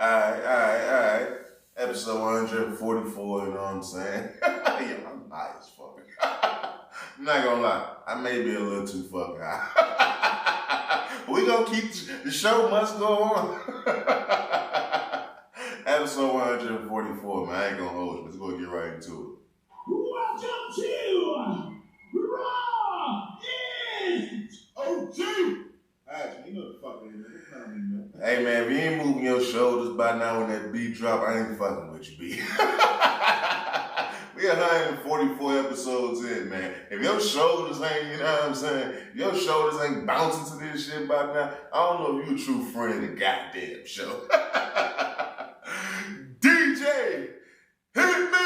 Alright. Episode 144, you know what I'm saying? Yeah, I'm high as fuck. I'm not gonna lie, I may be a little too fucking high. We gonna keep, the show must go on. Episode 144, man, I ain't gonna hold you. Let's go get right into it. Welcome to Raw is OGHatch. You know the fuck it is. Hey man, if you ain't moving your shoulders by now when that beat drop, I ain't fucking with you, B. We 144 episodes in, man. If your shoulders ain't, you know what I'm saying? Your shoulders ain't bouncing to this shit by now, I don't know if you a true friend of the goddamn show. DJ, hit me!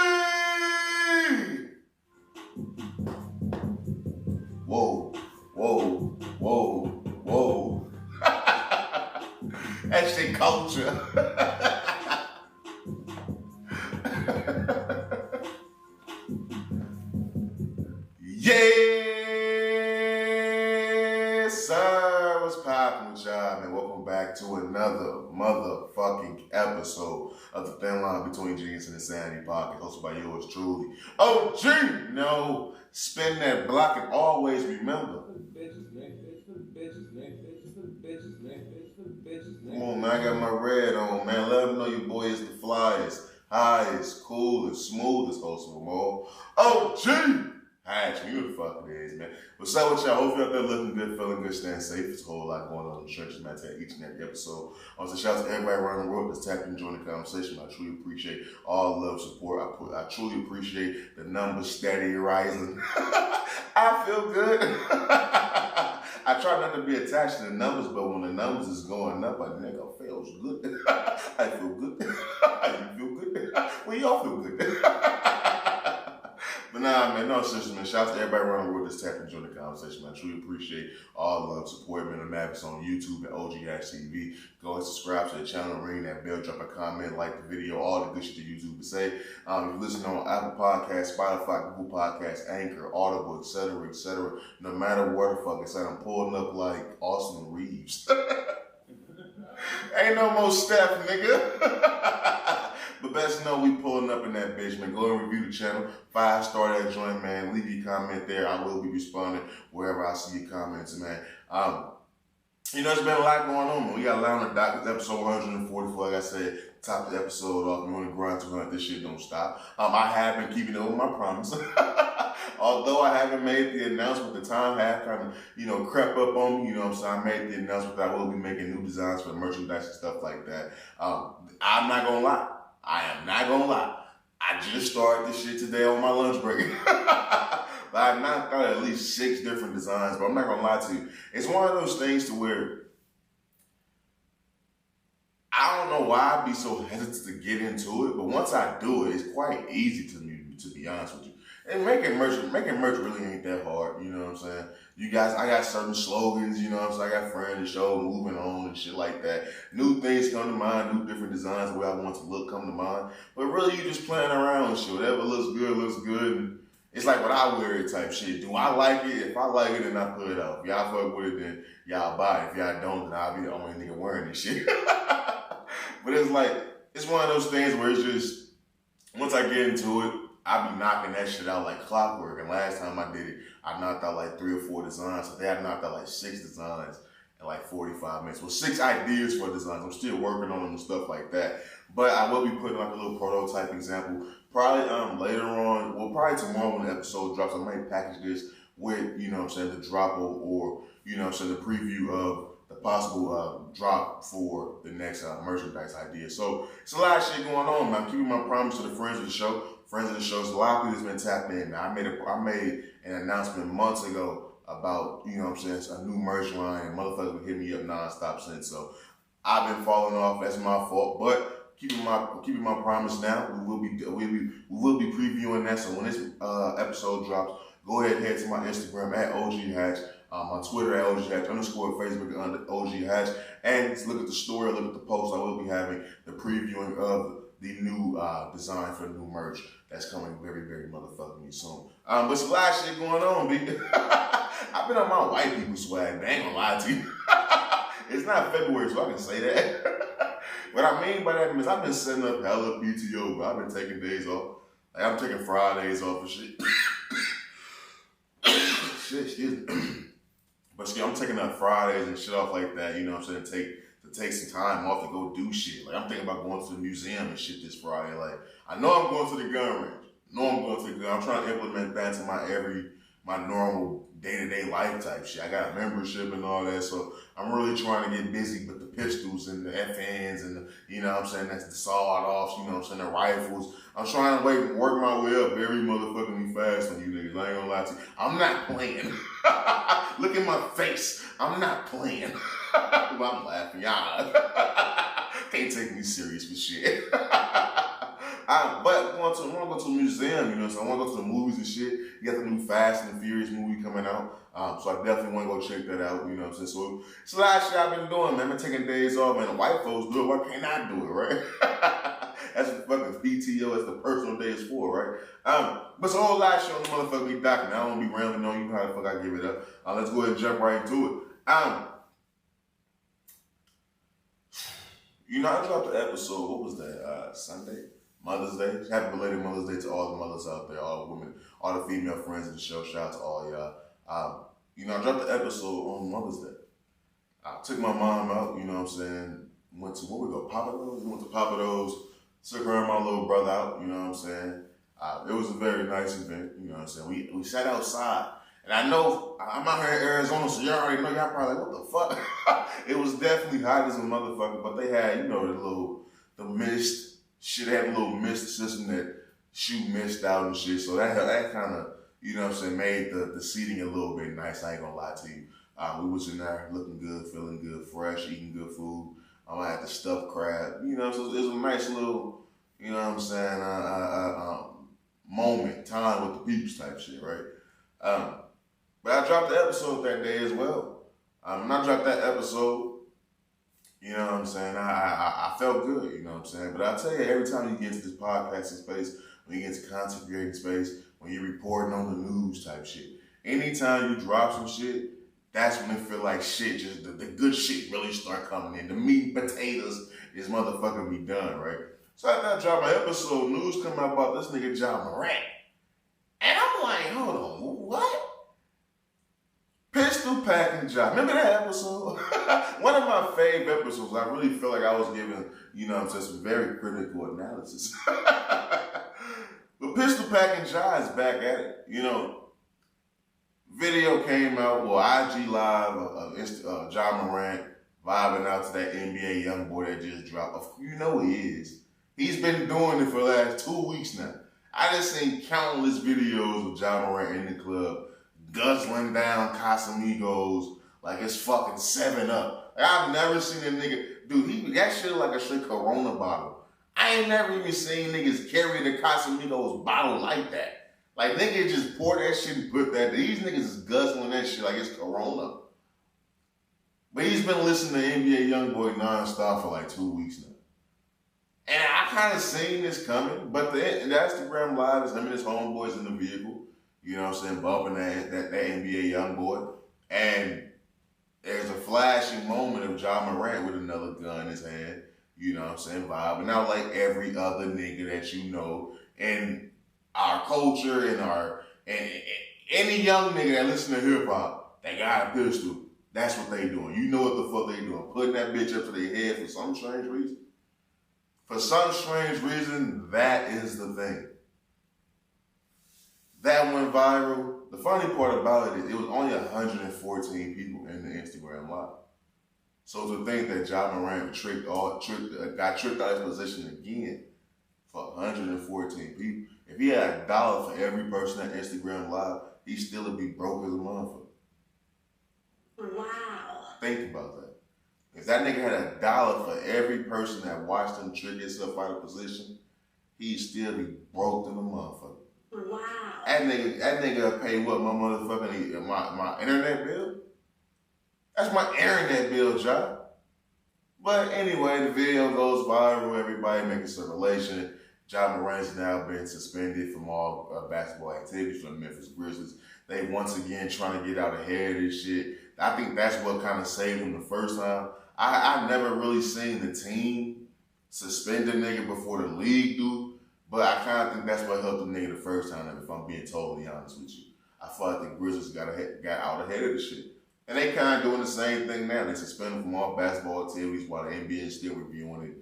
Whoa. That shit culture. Yes, sir. What's poppin' with y'all, man? Welcome back to another motherfucking episode of the Thin Line Between Genius and Insanity podcast, hosted by yours truly, OG. No, spin that block and always remember. Come on, man, I got my red on, man. Let them know your boy is the flyest, highest, coolest, smoothest host of them all. OGHatch, you know the fuck it is, man. What's up with y'all? Hope you're out there looking good, feeling good, staying safe. There's a whole lot going on in the trenches, man. I tell you each and every episode. I want to shout out to everybody around the world that's tapped in and joined the conversation. I truly appreciate all the love, support. I truly appreciate the numbers steady rising. I feel good. I try not to be attached to the numbers, but when the numbers is going up, I nigga feels good. I feel good. You feel good? Well, y'all feel good. But nah, man, no seriously, man. Shout out to everybody around the world that's tapping and joining the conversation, man. I truly appreciate all the love, support, man. The map is on YouTube at OGHatchTV. Go and subscribe to the channel, ring that bell, drop a comment, like the video, all the good shit that YouTube would say. If you listen on Apple Podcasts, Spotify, Google Podcasts, Anchor, Audible, etc., no matter where the fuck it's at, I'm pulling up like Austin Reeves. Ain't no more Steph, nigga. But best know we pulling up in that bitch, man. Go and review the channel. 5-star that joint, man. Leave your comment there. I will be responding wherever I see your comments, man. You know, there's been a lot going on, man. We got a lot on the docket. It's episode 144. Like I said, top the episode off. We want to grind 200. This shit don't stop. I have been keeping it with my promise. Although I haven't made the announcement, the time have kind of, crept up on me. You know what I'm saying? I made the announcement that I will be making new designs for the merchandise and stuff like that. I'm not going to lie. I am not going to lie. I just started this shit today on my lunch break. But I've knocked out at least 6 different designs, but I'm not going to lie to you. It's one of those things to where I don't know why I'd be so hesitant to get into it, but once I do it, it's quite easy to me, to be honest with you. And making merch really ain't that hard, you know what I'm saying? You guys, I got certain slogans, you know what I'm saying? I got friends to show, moving on and shit like that. New things come to mind, new different designs, the way I want to look come to mind. But really, you just playing around and shit. Whatever looks good. And it's like what I wear it type shit. Do I like it? If I like it, then I put it out. If y'all fuck with it, then y'all buy it. If y'all don't, then I'll be the only nigga wearing this shit. But it's like, it's one of those things where it's just, once I get into it, I be knocking that shit out like clockwork. And last time I did it, I knocked out like 3 or 4 designs. Today I knocked out like 6 designs in like 45 minutes. Well, 6 ideas for designs. I'm still working on them and stuff like that. But I will be putting like a little prototype example. Probably later on, well, probably tomorrow when the episode drops, I might package this with, you know what I'm saying, the drop or you know what I'm saying, the preview of the possible drop for the next merchandise idea. So it's a lot of shit going on, man. I'm keeping my promise to the friends of the show. Friends of the show, so a lot of people that's been tapped in. Now, I made an announcement months ago about, you know what I'm saying, a new merch line, and motherfuckers been hitting me up nonstop since. So I've been falling off. That's my fault. But keeping my promise now. We will be previewing that. So when this episode drops, go ahead and head to my Instagram at OGHatch, my Twitter at OGHatch, _Facebook under OGHatch, and look at the story, look at the post. I will be having the previewing of the new design for the new merch that's coming very, very motherfucking soon. But it's a lot of shit going on, B. I've been on my white people swag, but I ain't gonna lie to you. It's not February, so I can say that. What I mean by that is I've been setting up hella PTO, but I've been taking days off. Like I'm taking Fridays off and shit. Shit, excuse me. But I'm taking up Fridays and shit off like that, you know what I'm saying? Take some time off to go do shit. Like I'm thinking about going to the museum and shit this Friday. Like I know I'm going to the gun range. I'm trying to implement that to my normal day-to-day life type shit. I got a membership and all that, so I'm really trying to get busy with the pistols and the FNs and the, you know what I'm saying, that's the sawed-offs, you know what I'm saying, the rifles. I'm trying to work my way up very motherfucking fast on you niggas. I ain't gonna lie to you. I'm not playing. Look at my face. I'm not playing. Well, I'm laughing. Y'all can't take me serious for shit. But I want to go to a museum, you know, so I want to go to the movies and shit. You got the new Fast and Furious movie coming out, so I definitely want to go check that out, you know what I'm saying? So it's a lot of shit I've been doing, man. I've been taking days off, man. The white folks do it, why can't I do it, right? That's what fucking PTO, that's the personal day is for, right? But so a whole lot of shit on the motherfucking document. I don't want to be rambling on you how the fuck I give it up. Let's go ahead and jump right into it. You know, I dropped the episode, what was that, Sunday? Mother's Day. Happy belated Mother's Day to all the mothers out there, all the women, all the female friends of the show. Shout out to all y'all. You know, I dropped the episode on Mother's Day. I took my mom out, you know what I'm saying, went to, where we go, Papados? We went to Papados, took her and my little brother out, you know what I'm saying. It was a very nice event, you know what I'm saying. We sat outside. And I know, I'm out here in Arizona, so y'all already know, y'all probably like, what the fuck? It was definitely hot as a motherfucker, but they had, you know, the mist. Shit had a little mist system that shoot mist out and shit. So that kind of, you know what I'm saying, made the seating a little bit nice. I ain't gonna lie to you. We was in there looking good, feeling good, fresh, eating good food. I had the stuffed crab. You know, so it was a nice little, you know what I'm saying, moment, time with the peeps type shit, right? But I dropped the episode that day as well. When I dropped that episode, you know what I'm saying? I felt good, you know what I'm saying? But I'll tell you, every time you get into this podcasting space, when you get into content creating space, when you're reporting on the news type shit, anytime you drop some shit, that's when it feel like shit, just the good shit really start coming in. The meat and potatoes is motherfucking be done, right? So after I dropped my episode, news come out about this nigga Ja Morant. And I'm like, hold on, what? Pistol packing Ja. Remember that episode? One of my favorite episodes. I really feel like I was giving, you know what I'm saying, some very critical analysis. But pistol packing Ja is back at it. You know, video came out, IG Live of Ja Morant vibing out to that NBA young boy that just dropped. You know he is. He's been doing it for the last 2 weeks now. I just seen countless videos of Ja Morant in the club, guzzling down Casamigos like it's fucking 7-Up. I've never seen a nigga, dude, that shit like a straight Corona bottle. I ain't never even seen niggas carry the Casamigos bottle like that. Like niggas just pour that shit and put that, these niggas is guzzling that shit like it's Corona. But he's been listening to NBA Youngboy nonstop for like 2 weeks now. And I kind of seen this coming, but the Instagram Live is him and his homeboys in the vehicle. You know what I'm saying, bumping that NBA Youngboy. And there's a flashing moment of Ja Morant with another gun in his hand, you know what I'm saying, vibing out like every other nigga that you know in our culture and any young nigga that listen to hip hop, they got a pistol. That's what they doing. You know what the fuck they doing. Putting that bitch up to their head for some strange reason. For some strange reason, that is the thing. That went viral. The funny part about it is it was only 114 people in the Instagram Live. So to think that Ja Morant got tricked out of his position again for 114 people. If he had $1 for every person at Instagram Live, he still would be broke as a motherfucker. Wow. Think about that. If that nigga had $1 for every person that watched him trick himself out of position, he'd still be broke than a motherfucker. Wow. That nigga pay what, my motherfucking, my internet bill? That's my internet bill, Ja. But anyway, the video goes viral, everybody making some relation. Ja Morant's now been suspended from all basketball activities from the Memphis Grizzlies. They once again trying to get out ahead of this shit. I think that's what kind of saved him the first time. I never really seen the team suspend the nigga before the league do. But I kind of think that's what helped the nigga the first time, if I'm being totally honest with you. I feel like the Grizzlies got out ahead of the shit. And they kind of doing the same thing now. They suspend him from all basketball activities while the NBA is still reviewing it.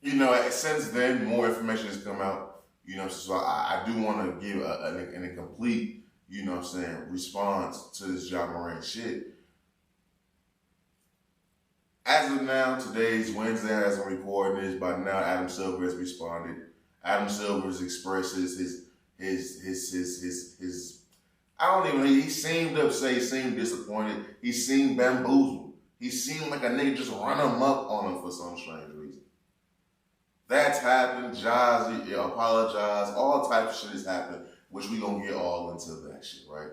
You know, since then, more information has come out. You know, so I do want to give an incomplete, you know what I'm saying, response to this Ja Morant shit. As of now, today's Wednesday, as I'm recording this, by now Adam Silver has responded. Adam Silver has expressed his I don't even know, he seemed upset, he seemed disappointed, he seemed bamboozled. He seemed like a nigga just run him up on him for some strange reason. That's happened, Ja's apologized, all types of shit has happened, which we gonna get all into that shit, right?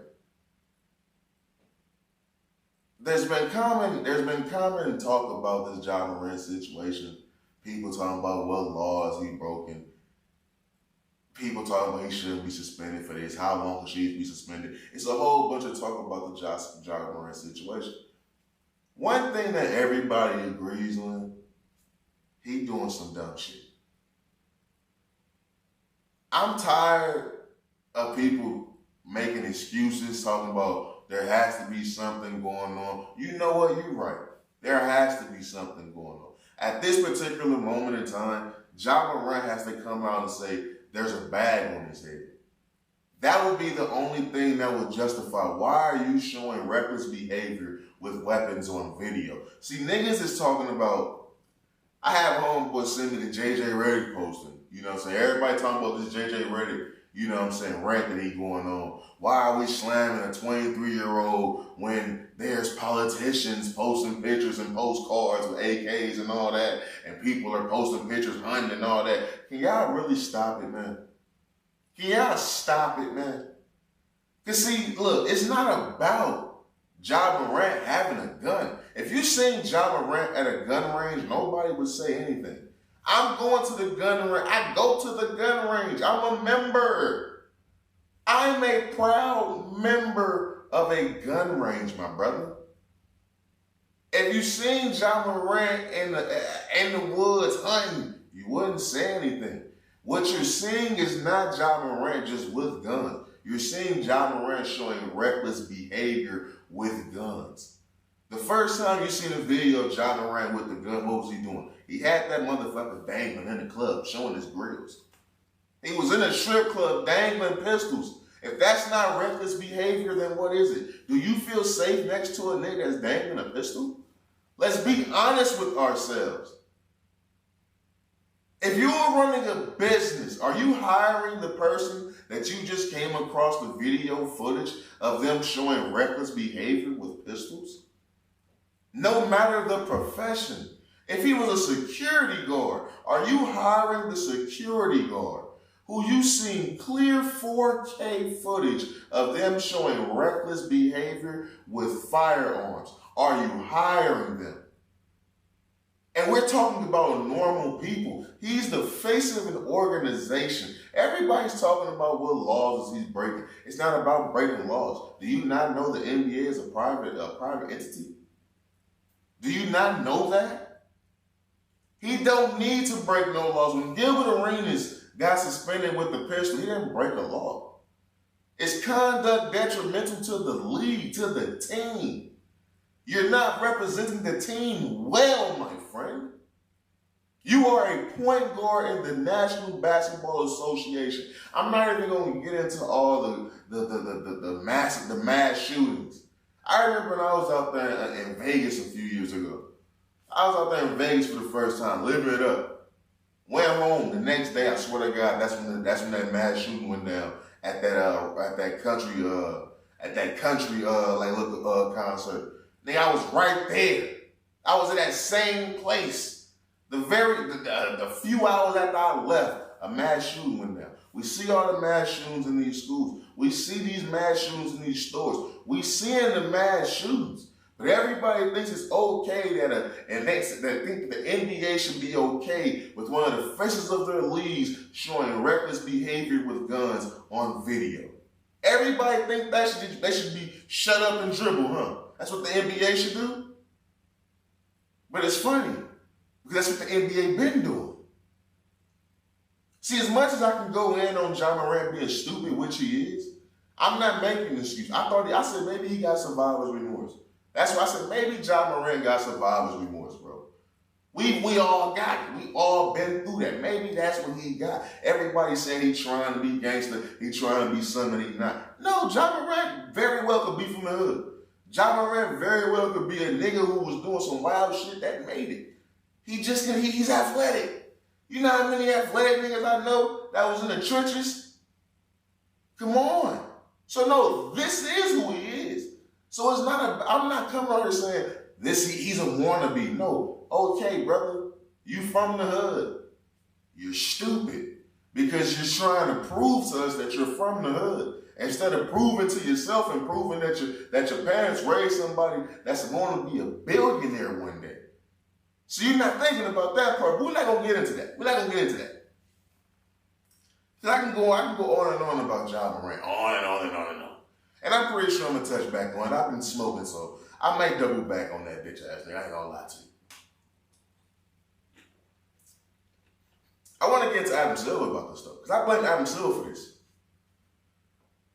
There's been common talk about this Ja Morant situation. People talking about what laws he broken. People talking about he shouldn't be suspended for this. How long should he be suspended? It's a whole bunch of talk about the Ja Morant situation. One thing that everybody agrees on, he doing some dumb shit. I'm tired of people making excuses, talking about there has to be something going on. You know what? You're right. There has to be something going on. At this particular moment in time, Ja Morant has to come out and say there's a bag on his head. That would be the only thing that would justify why are you showing reckless behavior with weapons on video. See, niggas is talking about, I have homeboys send me the JJ Redick posting. You know what I'm saying? Everybody talking about this JJ Redick, you know what I'm saying, rant that he going on. Why are we slamming a 23-year-old when there's politicians posting pictures and postcards with AKs and all that, and people are posting pictures hunting and all that? Can y'all really stop it, man? Can y'all stop it, man? Because see, look, it's not about Ja Morant having a gun. If you seen Ja Morant at a gun range, nobody would say anything. I'm going to the gun range. I go to the gun range. I'm a member. I'm a proud member of a gun range, my brother. If you seen Ja Morant in the woods hunting, you wouldn't say anything. What you're seeing is not Ja Morant just with guns. You're seeing Ja Morant showing reckless behavior with guns. The first time you seen a video of Ja Morant with the gun, what was he doing? He had that motherfucker dangling in the club, showing his grills. He was in a strip club dangling pistols. If that's not reckless behavior, then what is it? Do you feel safe next to a nigga that's dangling a pistol? Let's be honest with ourselves. If you're running a business, are you hiring the person that you just came across the video footage of them showing reckless behavior with pistols? No matter the profession. If he was a security guard, are you hiring the security guard who you seen clear 4K footage of them showing reckless behavior with firearms? Are you hiring them? And we're talking about normal people. He's the face of an organization. Everybody's talking about what laws he's breaking. It's not about breaking laws. Do you not know the NBA is a private entity? Do you not know that? He don't need to break no laws. When Gilbert Arenas got suspended with the pistol, he didn't break a law. It's conduct detrimental to the league, to the team. You're not representing the team well, my friend. You are a point guard in the National Basketball Association. I'm not even going to get into all the mass shootings. I remember when I was out there in Vegas a few years ago. I was out there in Vegas for the first time, living it up. Went home the next day. I swear to God, that's when that mass shooting went down at that country concert. Nigga, I was right there. I was in that same place. The few hours after I left, a mass shooting went down. We see all the mass shootings in these schools. We see these mass shootings in these stores. We seeing the mass shootings. But everybody thinks it's okay they think the NBA should be okay with one of the faces of their leagues showing reckless behavior with guns on video. Everybody think they should be shut up and dribble, huh? That's what the NBA should do? But it's funny, because that's what the NBA been doing. See, as much as I can go in on Ja Morant being stupid, which he is, I'm not making an excuse. I said maybe he got survivor's remorse. That's why I said maybe Ja Morant got survivor's remorse, bro. We all got it. We all been through that. Maybe that's what he got. Everybody said he trying to be gangster. He trying to be something he not. No, Ja Morant very well could be from the hood. Ja Morant very well could be a nigga who was doing some wild shit that made it. He's athletic. You know how many athletic niggas I know that was in the trenches? Come on. So no, this is who he is. So it's not I'm not coming out here saying he's a wannabe. No. Okay, brother, you from the hood. You're stupid because you're trying to prove to us that you're from the hood. Instead of proving to yourself and proving that your parents raised somebody that's going to be a billionaire one day. So you're not thinking about that part, but we're not going to get into that. Because I can go on and on about Ja Morant, on and on and on and on. And I'm pretty sure I'm going to touch back on it. I've been smoking, so I might double back on that bitch ass nigga. I ain't going to lie to you. I want to get to Adam Silver about this stuff, because I blame Adam Silver for this.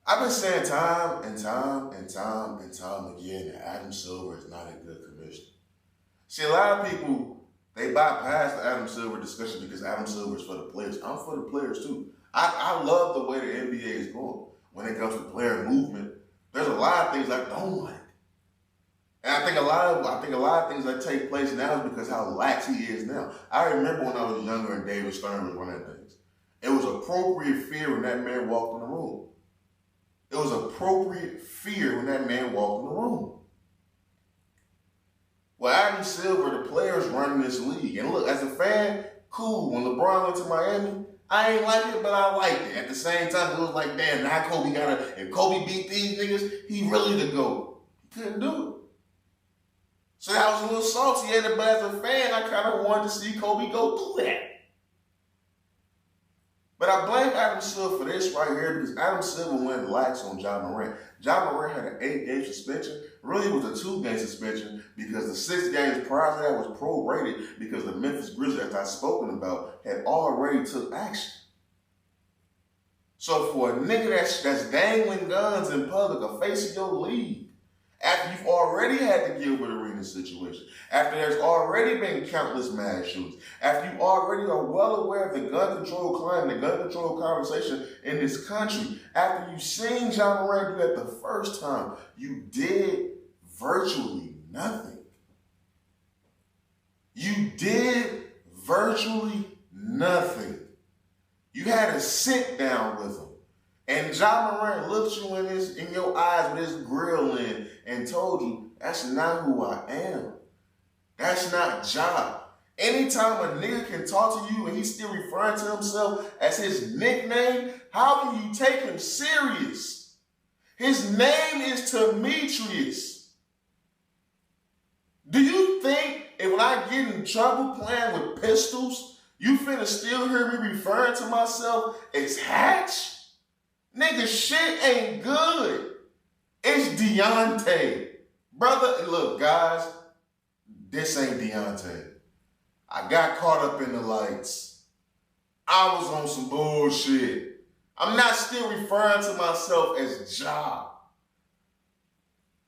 I've been saying time and time again that Adam Silver is not a good commissioner. See, a lot of people, they bypass the Adam Silver discussion because Adam Silver is for the players. I'm for the players too. I love the way the NBA is going. When it comes to player movement, there's a lot of things I don't like. And I think a lot of things that take place now is because how lax he is now. I remember when I was younger and David Stern was running things. It was appropriate fear when that man walked in the room. It was appropriate fear when that man walked in the room. Well, Adam Silver, the players running this league. And look, as a fan, cool. When LeBron went to Miami, I ain't like it, but I liked it. At the same time, it was like, damn, now Kobe if Kobe beat these niggas, he really the GOAT. He couldn't do it. So I was a little salty at it, but as a fan, I kind of wanted to see Kobe go through that. But I blame Adam Silver for this right here because Adam Silver went lax on Ja Morant. Ja Morant had an 8-game suspension. Really, it was a 2-game suspension because the 6 games prior to that was prorated because the Memphis Grizzlies, as I've spoken about, had already took action. So for a nigga that's dangling guns in public, a face of your league, after you've already had the Gilbert Arena situation, after there's already been countless mass shootings, after you already are well aware of the gun control climate, the gun control conversation in this country, after you've seen Ja Morant do that the first time, you did virtually nothing. You did virtually nothing. You had to sit down with him. And Ja Morant looked you in your eyes with his grill in and told you, that's not who I am. That's not Ja. Anytime a nigga can talk to you and he's still referring to himself as his nickname, how can you take him serious? His name is Demetrius. Do you think if when I get in trouble playing with pistols, you finna still hear me referring to myself as Hatch? Nigga, shit ain't good. It's Deontay. Brother, look, guys, this ain't Deontay. I got caught up in the lights. I was on some bullshit. I'm not still referring to myself as Ja.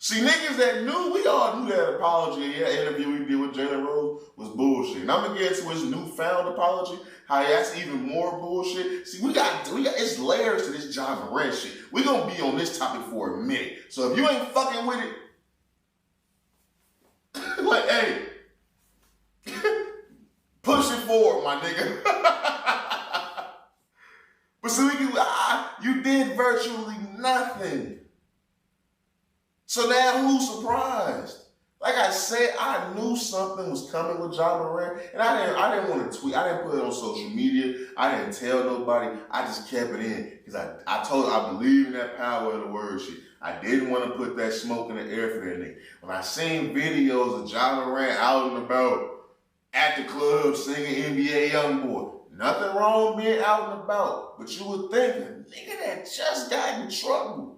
See, niggas that knew, we all knew that apology, that interview we did with Jalen Rose was bullshit. And I'm gonna get into his newfound apology, how that's even more bullshit. See, we got it's layers to this Ja Morant shit. We gonna be on this topic for a minute. So if you ain't fucking with it, like, hey, push it forward, my nigga. But so you did virtually nothing. So now who's surprised? Like I said, I knew something was coming with Ja Morant, and I didn't want to tweet. I didn't put it on social media. I didn't tell nobody. I just kept it in because I believe in that power of the word shit. I didn't want to put that smoke in the air for that nigga. When I seen videos of Ja Morant out and about at the club singing NBA Youngboy, nothing wrong being out and about, but you would think a nigga that just got in trouble.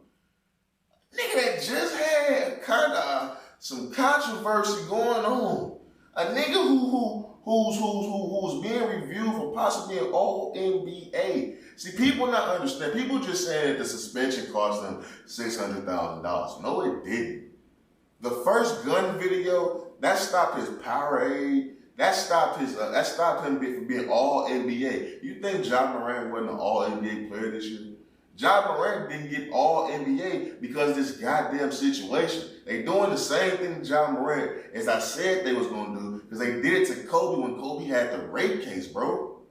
Nigga that just had kind of some controversy going on A nigga who's being reviewed for possibly an All-NBA. See, people not understand. People just saying that the suspension cost them $600,000. No, it didn't. The first gun video, that stopped his Powerade. That stopped him from being All-NBA. You think Ja Morant wasn't an All-NBA player this year? Ja Morant didn't get All-NBA because of this goddamn situation. They doing the same thing to Ja Morant as I said they was going to do, because they did it to Kobe when Kobe had the rape case, bro.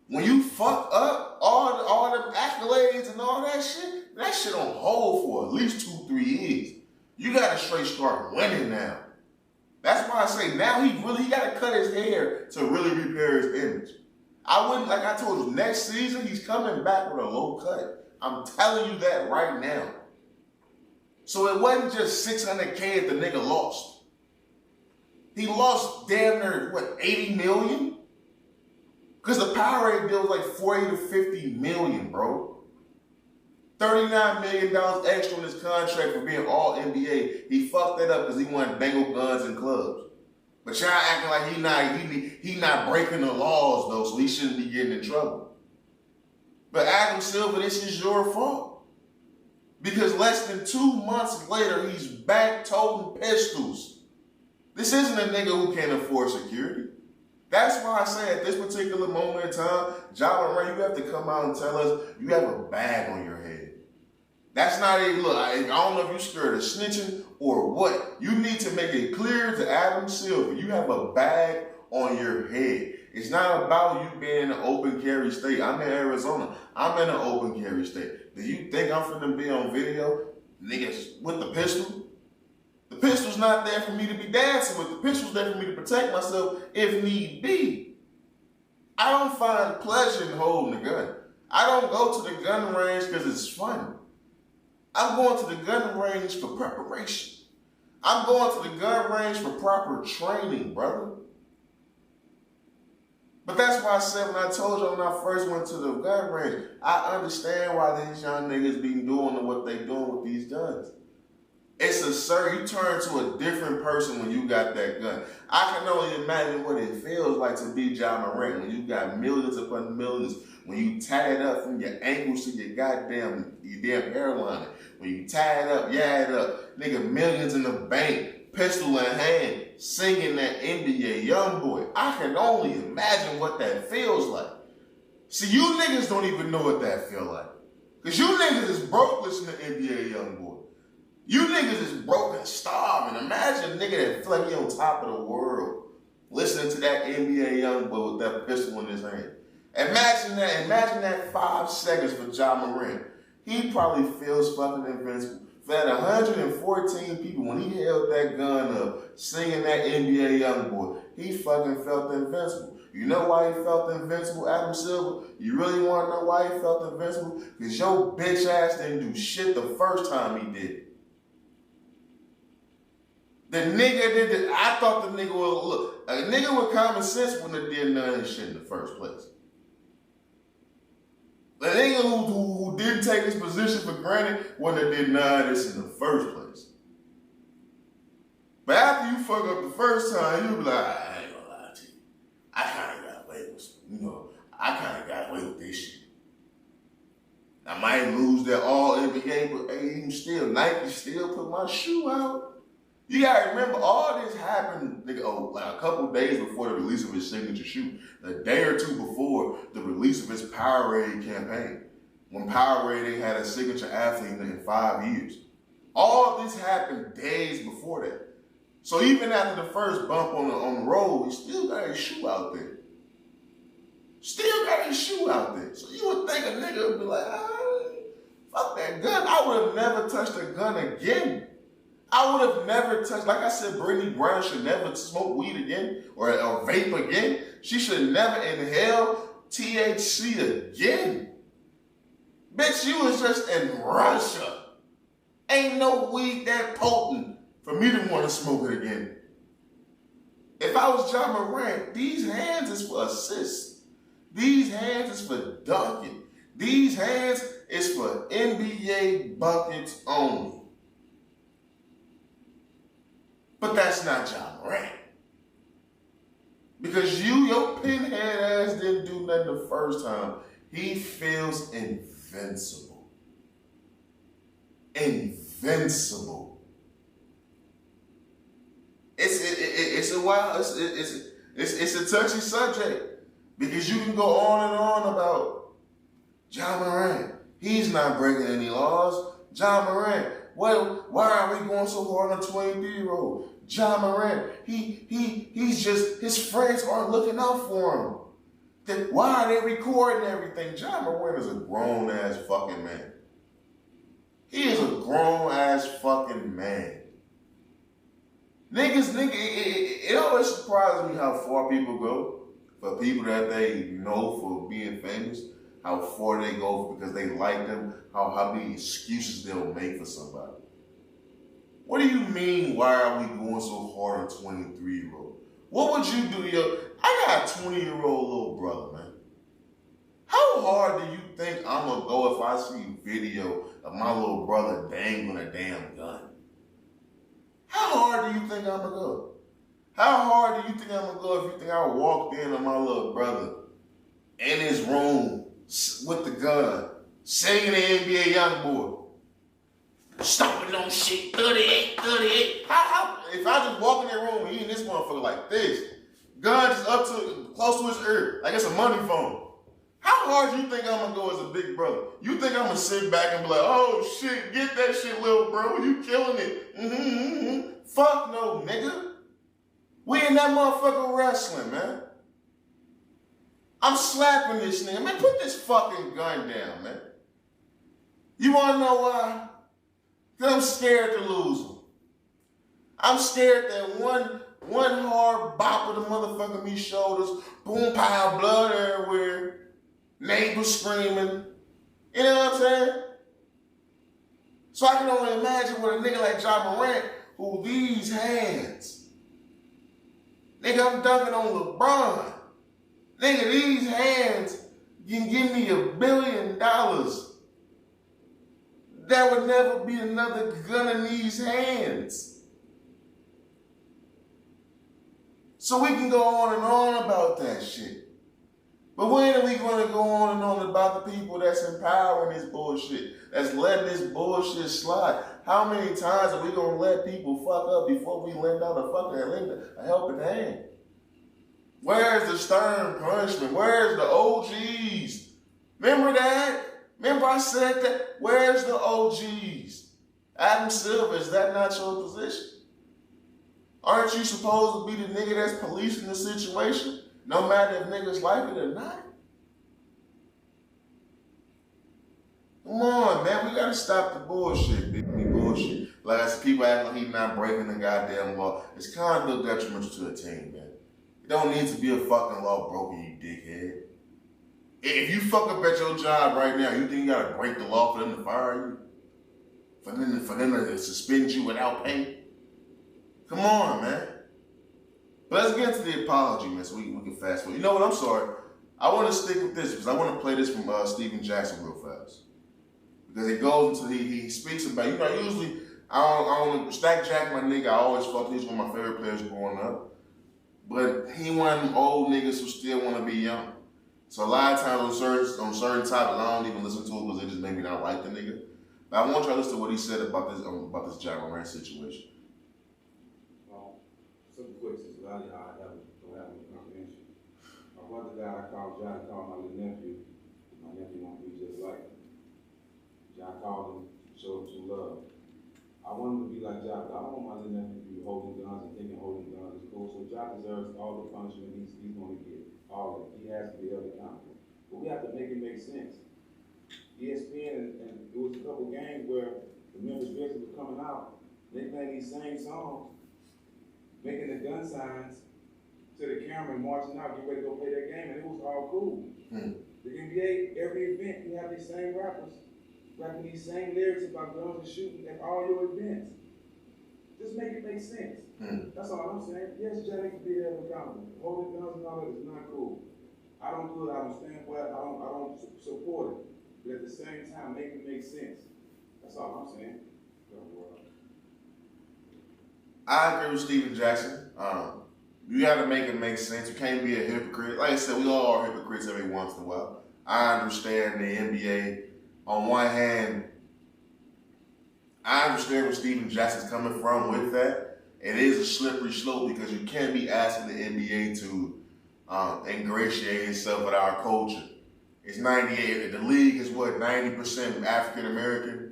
When you fuck up all the accolades and all that shit on hold for at least 2-3 years. You got to straight start winning now. That's why I say now he got to cut his hair to really repair his image. I wouldn't, like I told you, next season he's coming back with a low cut. I'm telling you that right now. So it wasn't just $600K that the nigga lost. He lost damn near, what, $80 million? Because the Powerade deal was like $40 to $50 million, bro. $39 million extra on his contract for being All-NBA. He fucked that up because he wanted dangle guns in clubs. But y'all acting like he not breaking the laws though, so he shouldn't be getting in trouble. But Adam Silver, this is your fault. Because less than 2 months later, he's back toting pistols. This isn't a nigga who can't afford security. That's why I say at this particular moment in time, Ja Morant, you have to come out and tell us you have a bag on your head. That's not a look. I don't know if you're scared of snitching or what. You need to make it clear to Adam Silver, you have a bag on your head. It's not about you being in an open carry state. I'm in Arizona. I'm in an open carry state. Do you think I'm finna be on video, niggas, with the pistol? The pistol's not there for me to be dancing with. The pistol's there for me to protect myself if need be. I don't find pleasure in holding a gun. I don't go to the gun range because it's fun. I'm going to the gun range for preparation. I'm going to the gun range for proper training, brother. But that's why I said when I told you when I first went to the gun range, I understand why these young niggas be doing what they doing with these guns. It's you turn to a different person when you got that gun. I can only imagine what it feels like to be Ja Morant when you got millions upon millions, when you tie it up from your ankles to your damn hairline. When you tie it up, it up, nigga, millions in the bank, pistol in hand, singing that NBA Youngboy. I can only imagine what that feels like. See, you niggas don't even know what that feel like. Because you niggas is broke listening to NBA Youngboy. You niggas is broke and starving. Imagine a nigga that feel like he on top of the world listening to that NBA Youngboy with that pistol in his hand. Imagine that 5 seconds for Ja Morant. He probably feels fucking invincible. For that 114 people, when he held that gun up, singing that NBA Youngboy, he fucking felt invincible. You know why he felt invincible, Adam Silver? You really want to know why he felt invincible? Because your bitch ass didn't do shit the first time he did it. The nigga did it. I thought the nigga would look. A nigga with common sense wouldn't have did none of this shit in the first place. The nigga who didn't take his position for granted wouldn't have did none of this in the first place. But after you fuck up the first time, you be like, I ain't gonna lie to you. I kind of got away with, I kind of got away with this shit. I might lose that All-NBA, but hey, Nike still put my shoe out. You gotta remember, all this happened like a couple days before the release of his signature shoe. A day or two before the release of his Powerade campaign. When Powerade ain't had a signature athlete in 5 years. All this happened days before that. So even after the first bump on the road, he still got his shoe out there. Still got his shoe out there. So you would think a nigga would be like, fuck that gun. I would have never touched a gun again. I would have never touched, like I said, Brittany Brown should never smoke weed again or vape again. She should never inhale THC again. Bitch, you was just in Russia. Ain't no weed that potent for me to want to smoke it again. If I was Ja Morant, these hands is for assists. These hands is for dunking. These hands is for NBA buckets only. But that's not Ja Morant. Because your pinhead ass didn't do nothing the first time. He feels invincible. Invincible. It's a wild, it's a touchy subject. Because you can go on and on about Ja Morant. He's not breaking any laws. Ja Morant. Well, why are we going so hard on a 23-year-old? Ja Morant, he's just, his friends aren't looking out for him. Then why are they recording everything? Ja Morant is a grown-ass fucking man. He is a grown-ass fucking man. It always surprises me how far people go for people that they know for being famous, how far they go because they like them, how many excuses they'll make for somebody. What do you mean, why are we going so hard on 23-year-old? What would you do to I got a 20-year-old little brother, man. How hard do you think I'm gonna go if I see a video of my little brother dangling a damn gun? How hard do you think I'm gonna go? How hard do you think I'm gonna go if you think I walked in on my little brother in his room with the gun, singing the NBA Youngboy? Stomping on shit, 38, 38. How, if I just walk in that room and he in this motherfucker like this, gun just up to, close to his ear, like it's a money phone. How hard do you think I'm gonna go as a big brother? You think I'm gonna sit back and be like, oh shit, get that shit, little bro, you killing it. Fuck no, nigga. We in that motherfucker wrestling, man. I'm slapping this nigga. Man, put this fucking gun down, man. You wanna know why? Because I'm scared to lose him. I'm scared that one hard bop of the motherfucking me shoulders, boom, pow, blood everywhere, neighbors screaming. You know what I'm saying? So I can only imagine what a nigga like Ja Morant, who these hands, nigga, I'm dunking on LeBron. Nigga, these hands can give me $1 billion. There would never be another gun in these hands. So we can go on and on about that shit. But when are we going to go on and on about the people that's empowering this bullshit, that's letting this bullshit slide? How many times are we going to let people fuck up before we lend out a helping hand? Where's the stern punishment? Where's the OGs? Remember that? Remember I said that? Where's the OGs? Adam Silver, is that not your position? Aren't you supposed to be the nigga that's policing the situation, no matter if niggas like it or not? Come on, man, we gotta stop the bullshit, big bullshit. Like I said, people act like he's not breaking the goddamn law. It's kind of detrimental to a team, man. It don't need to be a fucking law broken, you dickhead. If you fuck up at your job right now, you think you gotta break the law for them to fire you? For them to suspend you without pay? Come on, man. But let's get into the apology, man, so we can fast forward. You know what, I'm sorry. I want to stick with this because I want to play this from Steven Jackson real fast. Because it goes into, he speaks about, you know, usually, I don't Stack Jack, my nigga, I always fuck, he's one of my favorite players growing up. But he one of them old niggas who still want to be young. So a lot of times on certain topics, I don't even listen to it because it just made me not like the nigga. But I want y'all to listen to what he said about this Ja Morant situation. Some questions, a lot of y'all don't have any comprehension. My brother guy I called Ja, called my little nephew. My nephew won't be just like him. Ja called him, showed him some love. I want him to be like Ja, but I don't want my little nephew to be holding guns and thinking holding guns is cool. So Ja deserves all the punishment he's going to get. All of it. He has to be held accountable. But we have to make it make sense. ESPN, and it was a couple games where the members' business was coming out, they playing these same songs, making the gun signs to the camera and marching out, get ready to go play that game, and it was all cool. The NBA, every event, you have these same rappers rapping these same lyrics about guns and shooting at all your events. Just make it make sense. That's all I'm saying. Yes, Johnny can be there accountable. Holding guns and all that is not cool. I don't do it. I don't stand for it. I don't support it. But at the same time, make it make sense. That's all I'm saying. I agree with Steven Jackson. You gotta make it make sense. You can't be a hypocrite. Like I said, we all are hypocrites every once in a while. I understand the NBA. On one hand, I understand where Steven Jackson's coming from with that. It is a slippery slope because you can't be asking the NBA to ingratiate itself with our culture. It's 98. The league is what, 90% African American.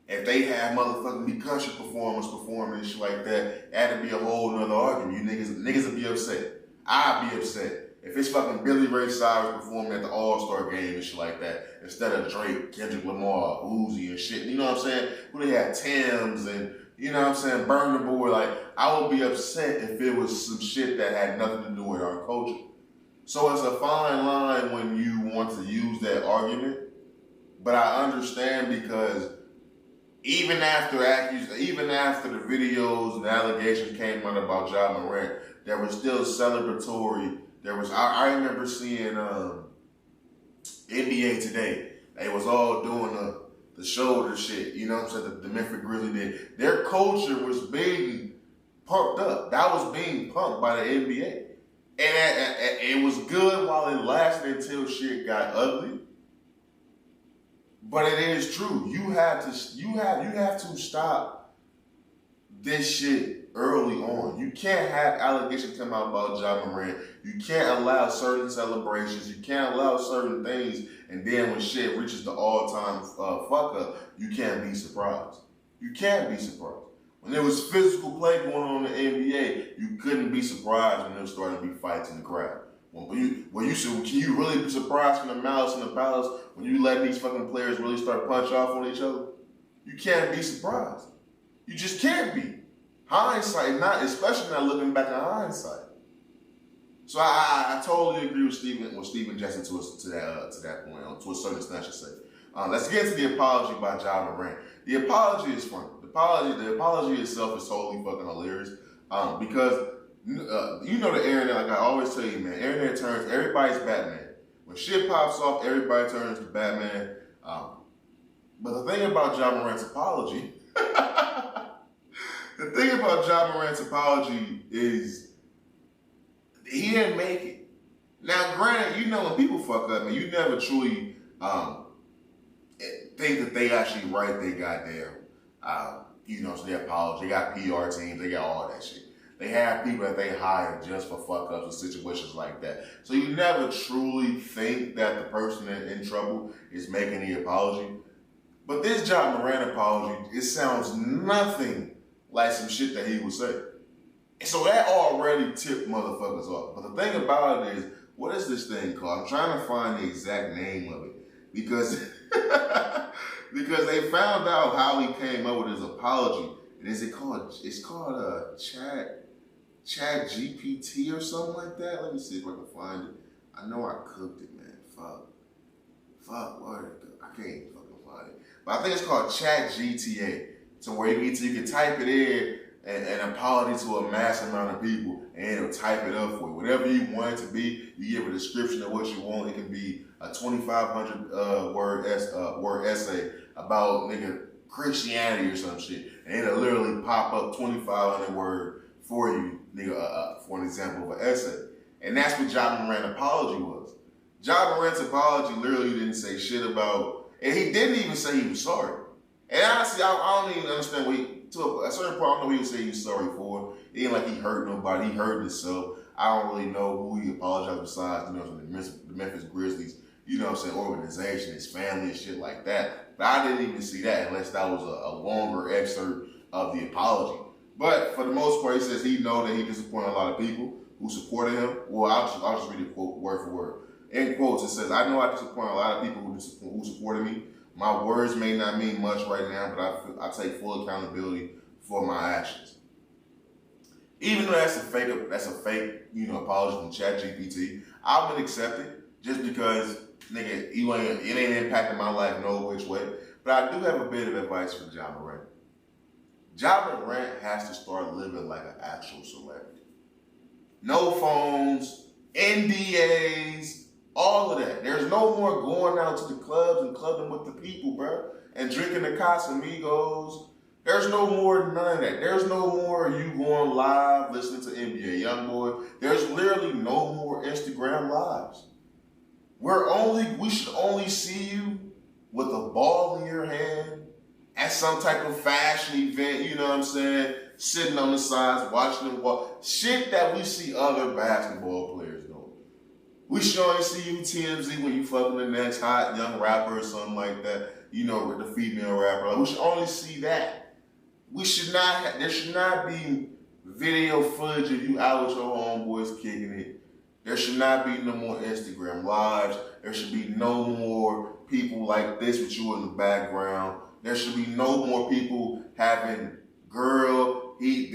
If they have motherfucking be country performers performing and shit like that, that'd be a whole nother argument. You niggas would be upset. I'd be upset if it's fucking Billy Ray Cyrus performing at the All-Star game and shit like that instead of Drake, Kendrick Lamar, Uzi and shit. You know what I'm saying? Who they had Tim's and, you know what I'm saying, Burn the Boy. Like, I would be upset if it was some shit that had nothing to do with our culture. So it's a fine line when you want to use that argument, but I understand because even after the videos and allegations came out about Ja Morant, there was still celebratory. I remember seeing NBA Today. They was all doing the shoulder shit. You know what I'm saying? The Memphis Grizzlies did. Their culture was being pumped up. That was being pumped by the NBA. And it was good while it lasted until shit got ugly. But it is true. You have to stop this shit early on. You can't have allegations come out about Ja Morant. You can't allow certain celebrations. You can't allow certain things. And then when shit reaches the all-time fuck up, you can't be surprised. You can't be surprised. When there was physical play going on in the NBA, you couldn't be surprised when there was starting to be fights in the crowd. Can you really be surprised from the Malice and the Palace when you let these fucking players really start punch off on each other? You can't be surprised. You just can't be. Hindsight, especially not looking back at hindsight. So I totally agree with Steven Jackson to that point, to a certain extent, I should say. Let's get into the apology by Ja Morant. The apology is funny. The apology itself is totally fucking hilarious because you know the internet, like I always tell you, man, internet turns, everybody's Batman. When shit pops off, everybody turns to Batman. But the thing about Ja Morant's apology, is he didn't make it. Now, granted, you know when people fuck up, man, you never truly think that they actually write their goddamn, so they apologize. They got PR teams, they got all that shit. They have people that they hire just for fuck ups and situations like that. So you never truly think that the person in trouble is making the apology. But this Ja Morant apology, it sounds nothing like some shit that he would say. So that already tipped motherfuckers off. But the thing about it is, what is this thing called? I'm trying to find the exact name of it. Because they found out how he came up with his apology. And it's called Chat GPT or something like that. Let me see if I can find it. I know I cooked it, man. Fuck, where did it go? I can't even fucking find it. But I think it's called Chat GTA. So where you can type it in an apology to a mass amount of people, and it'll type it up for you. Whatever you want it to be, you give a description of what you want. It can be a 2,500 word essay about nigga Christianity or some shit, and it'll literally pop up 2,500 word for you, nigga, for an example of an essay. And that's what Ja Morant's apology was. Ja Morant's apology literally didn't say shit about, and he didn't even say he was sorry. And honestly, I don't even understand to a certain point, I don't know what he would say he was sorry for. It ain't like he hurt nobody, he hurt himself. I don't really know who he apologized besides, the Memphis Grizzlies, organization, his family and shit like that. But I didn't even see that unless that was a longer excerpt of the apology. But for the most part, he says he know that he disappointed a lot of people who supported him. Well, I'll just read the quote word for word. In quotes, it says, "I know I disappointed a lot of people who supported me. My words may not mean much right now, but I take full accountability for my actions." Even though that's a fake, apology from ChatGPT, I would accept it just because, nigga, it ain't impacting my life no which way. But I do have a bit of advice for Ja Morant. Ja Morant has to start living like an actual celebrity. No phones, NDAs, all of that. There's no more going out to the clubs and clubbing with the people, bro, and drinking the Casamigos There's no more none of that. There's no more you going live listening to NBA YoungBoy. There's literally no more Instagram lives. We should only see you with a ball in your hand at some type of fashion event, you know what I'm saying? Sitting on the sides, watching them walk. Shit that we see other basketball players doing. We should only see you TMZ when you fucking the next hot young rapper or something like that. You know, with the female rapper. Like, we should only see that. There should not be video footage of you out with your homeboys kicking it. There should not be no more Instagram lives. There should be no more people like this with you in the background. There should be no more people having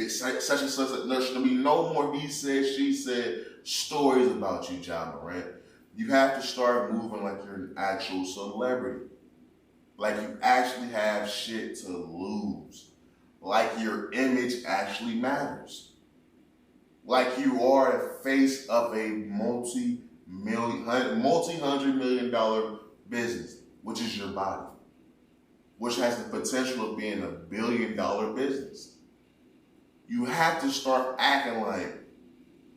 such and such. There should be no more he said, she said stories about you, Ja Morant. You have to start moving like you're an actual celebrity. Like you actually have shit to lose. Like your image actually matters. Like you are the face of a multi-$100 million business, which is your body, which has the potential of being $1 billion business. You have to start acting like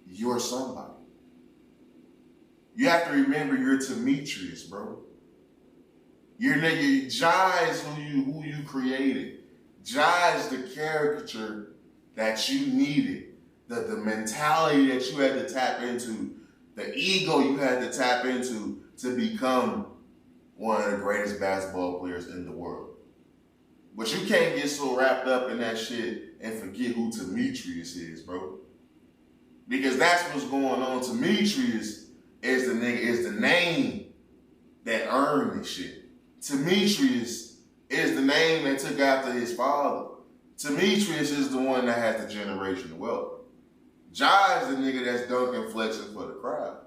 you're somebody. You have to remember you're Demetrius, bro. Ja is who you created. Ja is the caricature that you needed. The mentality that you had to tap into, the ego you had to tap into to become one of the greatest basketball players in the world. But you can't get so wrapped up in that shit and forget who Demetrius is, bro. Because that's what's going on. Demetrius is the name that earned this shit. Demetrius is the name that took after his father. Demetrius is the one that has the generational wealth. Ja is the nigga that's dunking, flexing for the crowd.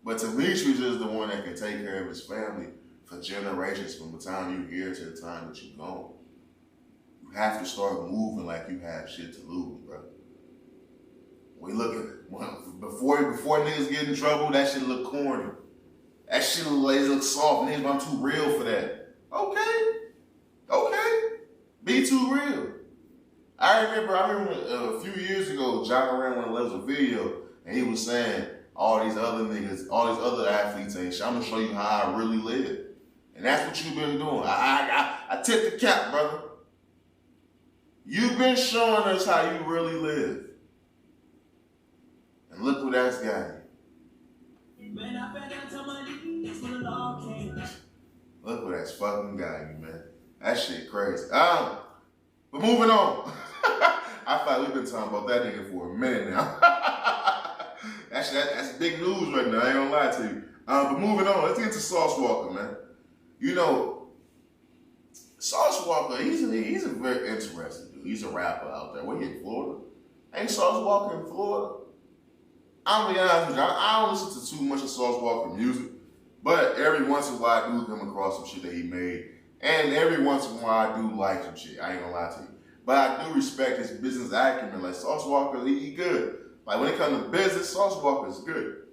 But Demetrius is the one that can take care of his family for generations from the time you here to the time that you're gone. You have to start moving like you have shit to lose, bro. We look at, before niggas get in trouble, that shit look corny. That shit look soft. Niggas, I'm too real for that. Okay. Be too real. I remember a few years ago, Ja Morant went and left a video, and he was saying, all these other niggas, all these other athletes ain't shit. I'm gonna show you how I really live. And that's what you've been doing. I tip the cap, brother. You've been showing us how you really live. And look what that's got you. Look what that's fucking got you, man. That shit crazy. But moving on. I thought we've been talking about that nigga for a minute now. That's big news right now. I ain't gonna lie to you. But moving on, let's get to Sauce Walker, man. You know, Sauce Walker, he's a very interesting dude. He's a rapper out there. Where he in Florida? Ain't Sauce Walker in Florida? I'm gonna be honest with you, I don't listen to too much of Sauce Walker music, but every once in a while I do come across some shit that he made, and every once in a while I do like some shit. I ain't gonna lie to you. But I do respect his business acumen. Like Sauce Walker, he good. Like when it comes to business, Sauce Walker is good.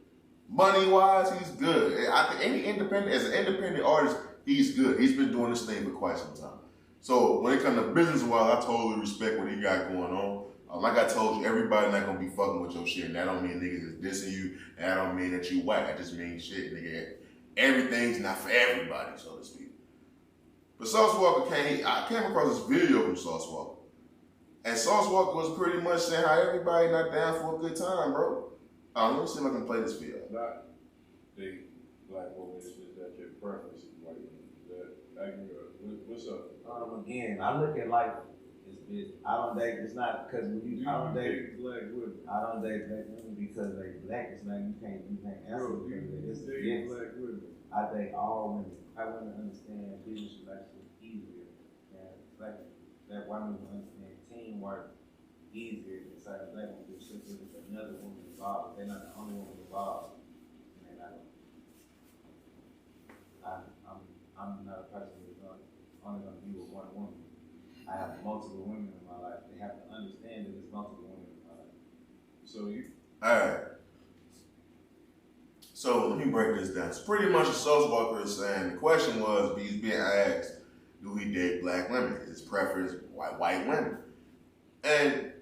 Money-wise, he's good. I think as an independent artist, he's good. He's been doing this thing for quite some time. So when it comes to business-wise, I totally respect what he got going on. Like I told you, everybody not gonna be fucking with your shit. And that don't mean niggas is dissing you. And that don't mean that you whack. That just means shit, nigga. Everything's not for everybody, so to speak. But Sauce Walker I came across this video from Sauce Walker. And Sauce Walker was pretty much saying how everybody not down for a good time, bro. Let me see if I can play this video. Not the black woman, it's just that your preference is white women. What's up? Again, I look at life as business. I don't date. It's not because I don't date black women. I don't date black women because they black. It's not you can't answer because it's yes. Black women. I date all women. I want to understand business relationships easier than black women. That white women understand teamwork easier than say black women do simply with another woman involved. They're not the only woman involved. And I'm not a person who's only going to be with one woman. I have multiple women in my life. They have to understand that there's multiple women in my life. So you. Alright. So let me break this down. So pretty much what Sauce Walker is saying, the question was, he's being asked, do he date black women? His preference, white women. And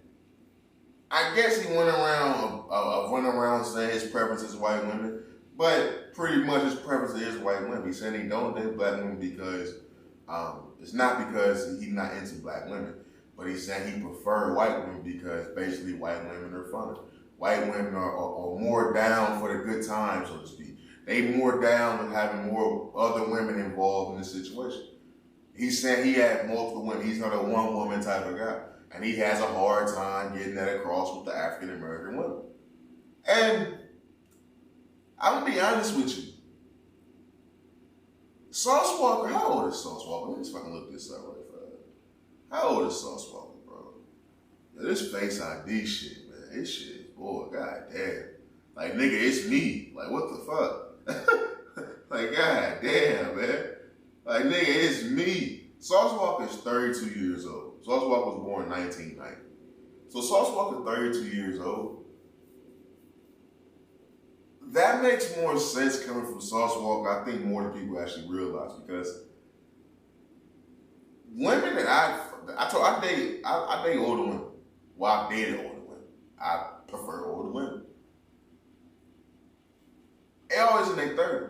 I guess he went around saying his preference is white women, but pretty much his preference is white women. He said he don't date black women because it's not because he's not into black women, but he said he preferred white women because basically white women are funny. White women are more down for the good time, so to speak. They more down with having more other women involved in the situation. He said he had multiple women. He's not a one woman type of guy. And he has a hard time getting that across with the African American women. And I'm gonna be honest with you. Sauce Walker, how old is Sauce Walker? Let me just fucking look this up right fast. How old is Sauce Walker, bro? Yeah, this Face ID shit, man. This shit, boy, goddamn. Like, nigga, it's me. Like, what the fuck? Like, goddamn, man. Like, nigga, it's me. Sauce Walker is 32 years old. Sauce Walker was born in 1990. So Sauce Walker, 32 years old. That makes more sense coming from Sauce Walker, I think, more than people actually realize, because women that I date older women. Well, I dated older women. I prefer older women. They always in their 30s.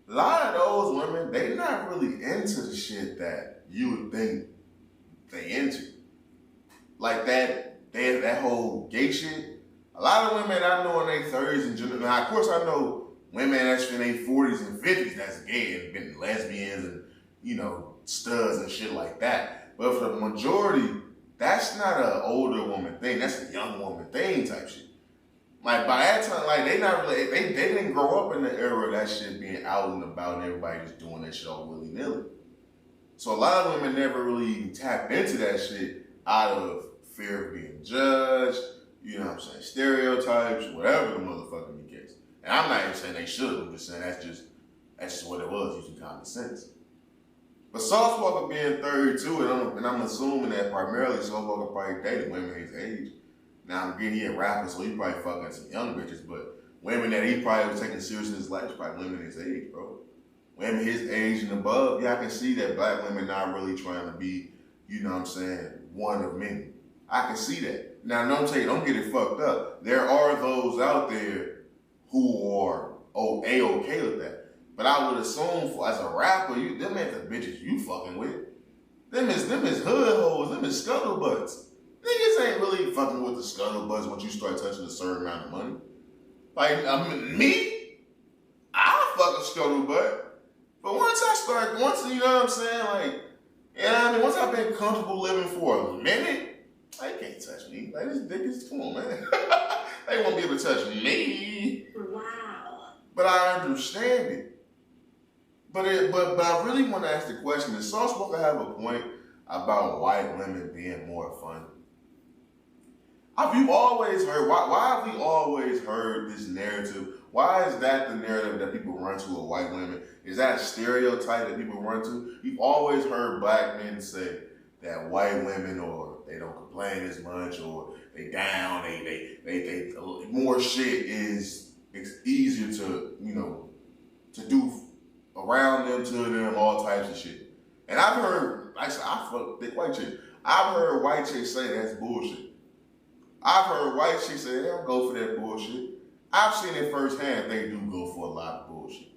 A lot of those women, they not really into the shit that you would think they into. Like that whole gay shit. A lot of women I know in their 30s and general. Now, of course, I know women that's in their 40s and 50s that's gay and been lesbians and, you know, studs and shit like that. But for the majority, that's not an older woman thing. That's a young woman thing type shit. Like, by that time, like, they didn't grow up in the era of that shit being out and about and everybody just doing that shit all willy-nilly. So a lot of women never really even tapped into that shit out of fear of being judged, you know what I'm saying, stereotypes, whatever the motherfucking case. And I'm not even saying they should, I'm just saying that's just what it was, using common sense. But Sauce Walker being 32, and I'm assuming that primarily Sauce Walker probably dated women his age. Now, I'm getting he a rapper, so he probably fucking some young bitches, but women that he probably was taking serious in his life is probably women his age, bro. Women his age and above, yeah, I can see that black women not really trying to be, you know what I'm saying, one of many. I can see that. Now, don't get it fucked up. There are those out there who are A-okay with that. But I would assume, as a rapper, them ain't the bitches you fucking with. Them is hood hoes, them is scuttlebutts. Niggas ain't really fucking with the scuttlebutts once you start touching a certain amount of money. Like, me? I'll fuck a scuttlebutt. But once you know what I'm saying, like, you know what I mean? Once I've been comfortable living for a minute, they can't touch me. Like, this dick is, come on, man. They won't be able to touch me. Wow. But I understand it. But I really want to ask the question, does Sauce Walker have a point about white women being more fun? Have you always heard, why have we always heard this narrative? Why is that the narrative that people run to of white women? Is that a stereotype that people run to? You've always heard black men say that white women, or they don't complain as much, or they down, they more shit is easier to, you know, to do around them, to them, all types of shit. And I've heard, like I said, I fuck thick white chicks. I've heard white chicks say that's bullshit. I've heard white chicks say they don't go for that bullshit. I've seen it firsthand, they do go for a lot of bullshit.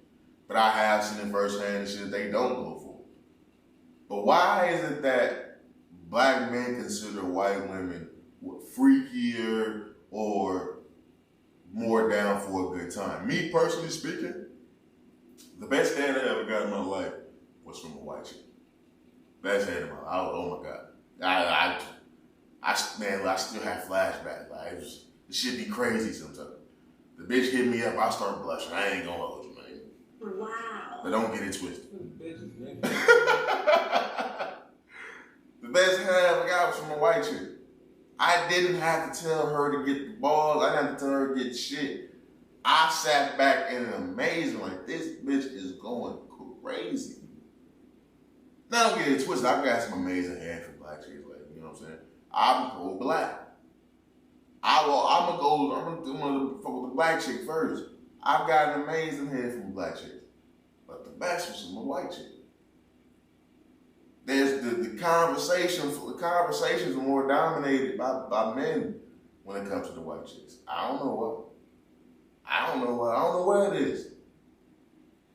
But I have seen it firsthand the shit they don't go for. But why is it that black men consider white women freakier or more down for a good time? Me personally speaking, the best hand I ever got in my life was from a white chick. Best hand in my life. Oh my God. I still have flashbacks. Like, this shit be crazy sometimes. The bitch hit me up, I start blushing. I ain't gonna hold you, man. Wow. But don't get it twisted. Bitches, The best hand I ever got was from a white chick. I didn't have to tell her to get the balls. I didn't have to tell her to get shit. I sat back and amazing, like, this bitch is going crazy. Now don't get it twisted. I've got some amazing hair from black chicks, like, you know what I'm saying? I'm pro-black. I'm gonna fuck with the black chick first. I've got an amazing head from black chicks. But the best was from a white chick. there's the conversations are more dominated by men when it comes to the white chicks. I don't know what it is.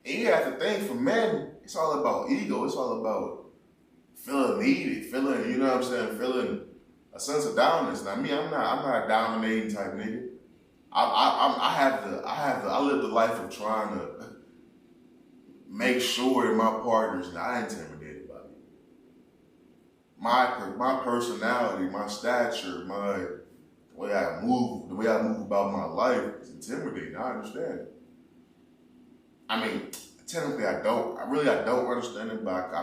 And you have to think, for men, it's all about ego. It's all about feeling needed, feeling, you know what I'm saying, feeling a sense of dominance. Now me, I'm not a dominating type nigga. I live the life of trying to make sure that my partner's not intimidated by me. My personality, my stature, the way I move about my life is intimidating. I understand it. I mean, technically I don't understand it, but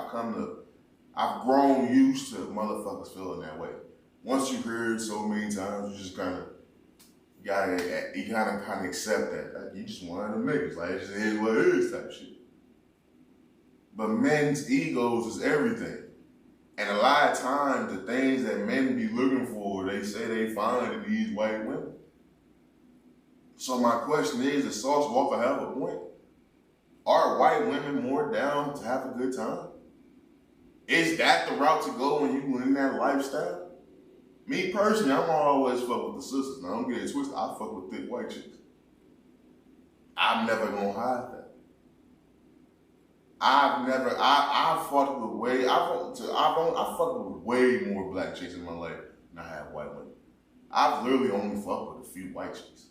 I've grown used to motherfuckers feeling that way. Once you hear it so many times, you just kind of accept that. Like, you just one of them niggas. Like, it just is what it is type shit. But men's egos is everything. And a lot of times, the things that men be looking for, they say they find in these white women. So my question is, does Sauce Walker have a point? Are white women more down to have a good time? Is that the route to go when you in that lifestyle? Me personally, I'm always fuck with the sisters. Now, don't get it twisted. I fuck with thick white chicks. I'm never gonna hide that. I fucked with way more black chicks in my life than I have white women. I've literally only fucked with a few white chicks.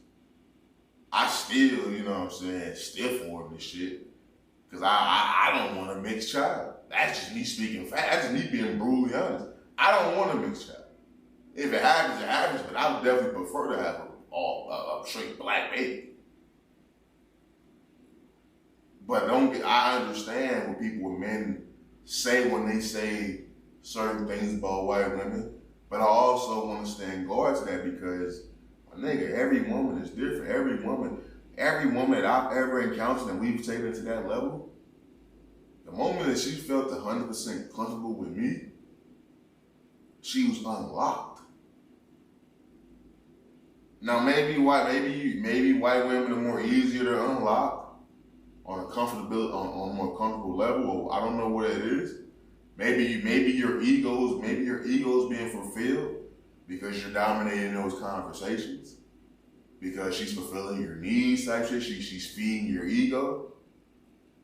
I still, you know what I'm saying, stiff for this shit. Cause I don't want a mixed child. That's just me speaking fact. That's just me being brutally honest. I don't want a mixed child. If it happens, it happens, but I would definitely prefer to have a straight black baby. But I understand what men say when they say certain things about white women, but I also want to stand guard to that because, my nigga, every woman is different. Every woman that I've ever encountered and we've taken to that level, the moment that she felt 100% comfortable with me, she was unlocked. Now maybe white women are more easier to unlock on a more comfortable level. I don't know what it is. Maybe your ego's being fulfilled because you're dominating those conversations. Because she's fulfilling your needs type shit. She's feeding your ego.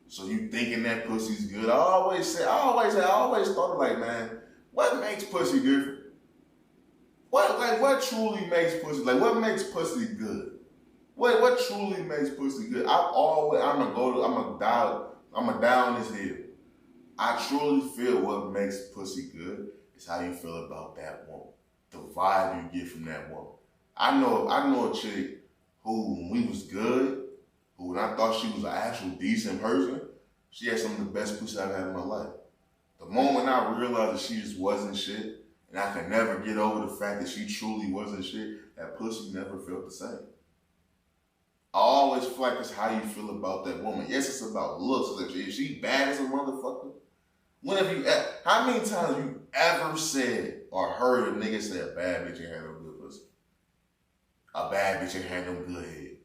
So you thinking that pussy's good. I always thought like, man, what makes pussy different? What truly makes pussy, like what makes pussy good? What truly makes pussy good? I'm a down this hill. I truly feel what makes pussy good is how you feel about that woman. The vibe you get from that woman. I know a chick who, when we was good, when I thought she was an actual decent person, she had some of the best pussy I've had in my life. The moment I realized that she just wasn't shit, and I could never get over the fact that she truly wasn't shit, that pussy never felt the same. I always feel like it's how you feel about that woman. Yes, it's about looks. If she bad as a motherfucker, how many times have you ever said or heard a nigga say a bad bitch ain't had no good pussy? A bad bitch ain't had no good head.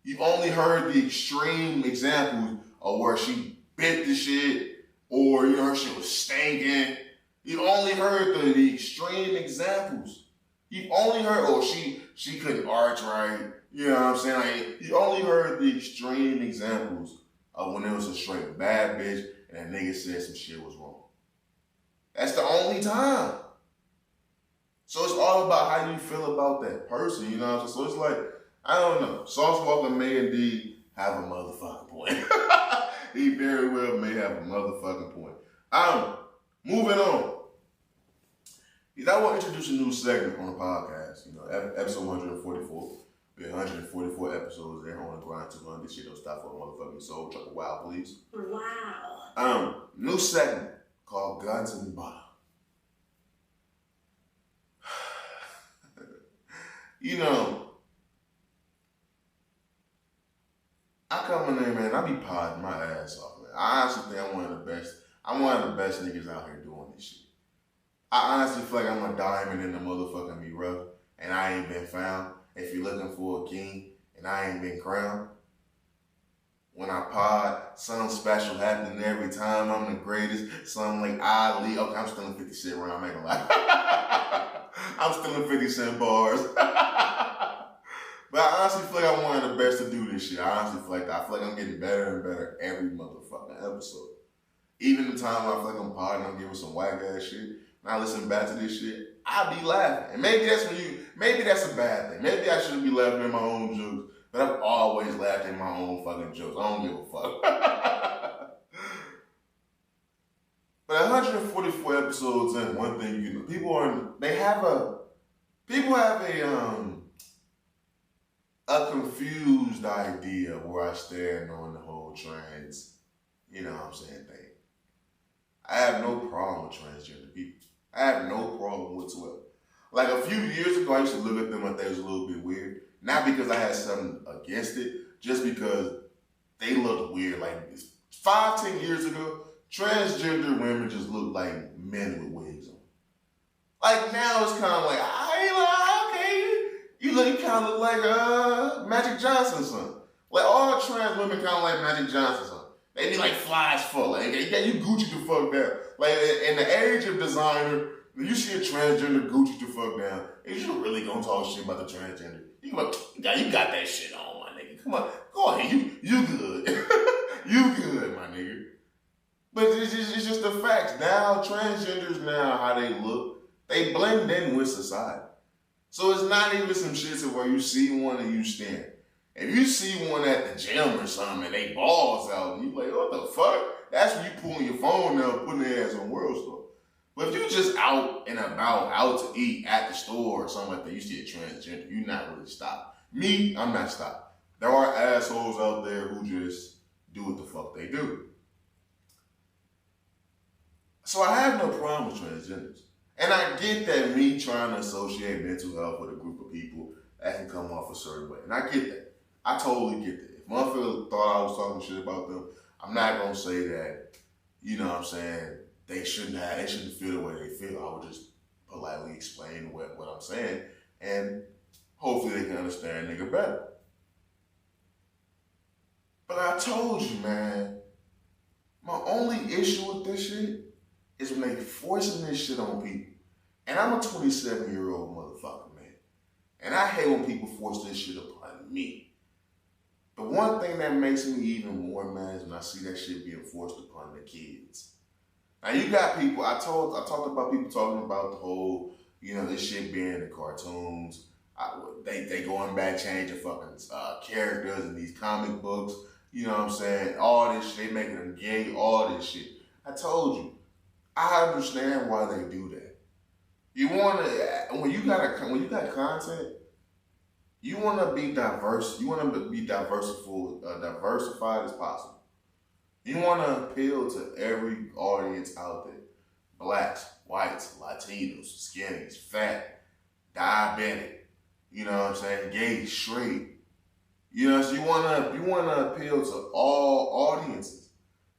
You've only heard the extreme examples of where she bit the shit, or you know her shit was stinking. You've only heard the extreme examples. You've only heard, she couldn't arch right. You know what I'm saying? Like, you only heard the extreme examples of when it was a straight bad bitch and a nigga said some shit was wrong. That's the only time. So it's all about how you feel about that person, you know what I'm saying? So it's like, I don't know. Sauce Walker may indeed have a motherfucking point. He very well may have a motherfucking point. Moving on. I want to introduce a new segment on the podcast. You know, episode 144. Been 144 episodes there on the grind 200. This shit don't stop for a motherfucking soul. Chuck a wow, please. Wow. New segment called Guns and Bottom. You know, I come in there, man, I be podding my ass off, man. I honestly think I'm one of the best niggas out here doing this shit. I honestly feel like I'm a diamond in the motherfucking be rough, and I ain't been found. If you're looking for a king, and I ain't been crowned. when I pod, something special happening every time. I'm the greatest. Something like Ali. Okay, I'm still in 50 Cent around, I'm not gonna lie. I'm still in 50 Cent bars. But I honestly feel like I'm one of the best to do this shit. I honestly feel like I'm getting better and better every motherfucking episode. Even the time I feel like I'm podding, I'm giving some whack ass shit, and I listen back to this shit, I be laughing. And maybe that's a bad thing. Maybe I shouldn't be laughing at my own jokes, but I've always laughed at my own fucking jokes. I don't give a fuck. But 144 episodes in, one thing you know, people have a confused idea of where I stand on the whole trans, you know what I'm saying, thing. I have no problem with transgender people. I have no problem whatsoever. Like a few years ago, I used to look at them and they was a little bit weird. Not because I had something against it, just because they looked weird. Like 5-10 years ago, transgender women just looked like men with wigs on. Like now it's kind of like, okay, you kind of look like Magic Johnson's son. Like all trans women kind of like Magic Johnson's son. They be like fly as fuck. Like, yeah, you Gucci the fuck down. Like, in the age of designer, you see a transgender Gucci the fuck down, is you really gonna talk shit about the transgender? You got that shit on, my nigga. Come on, go ahead. You good. You good, my nigga. But it's just the facts. Now, transgenders now, how they look, they blend in with society. So it's not even some shit to where you see one and you stand. If you see one at the gym or something and they balls out and you like, what the fuck? That's when you pulling your phone out, putting their ass on World Store. But if you just out and about, out to eat at the store or something like that, you see a transgender, you're not really stopped. Me, I'm not stopped. There are assholes out there who just do what the fuck they do. So I have no problem with transgenders. And I get that me trying to associate mental health with a group of people that can come off a certain way. And I get that. I totally get that. If motherfuckers thought I was talking shit about them, I'm not gonna say that, you know what I'm saying, they shouldn't feel the way they feel. I would just politely explain what I'm saying, and hopefully they can understand nigga better. But I told you, man, my only issue with this shit is when they forcing this shit on people. And I'm a 27-year-old motherfucker, man. And I hate when people force this shit upon me. The one thing that makes me even more mad is when I see that shit being forced upon the kids. Now you got people, I talked about people talking about the whole, you know, this shit being in the cartoons. They going back changing fucking characters in these comic books. You know what I'm saying? All this shit, they making them gay, all this shit. I told you, I understand why they do that. You wanna, when you got content, you want to be diverse. You want to be diversified as possible. You want to appeal to every audience out there. Blacks, whites, Latinos, skinnies, fat, diabetic. You know what I'm saying? Gay, straight. You know, so you want to appeal to all audiences.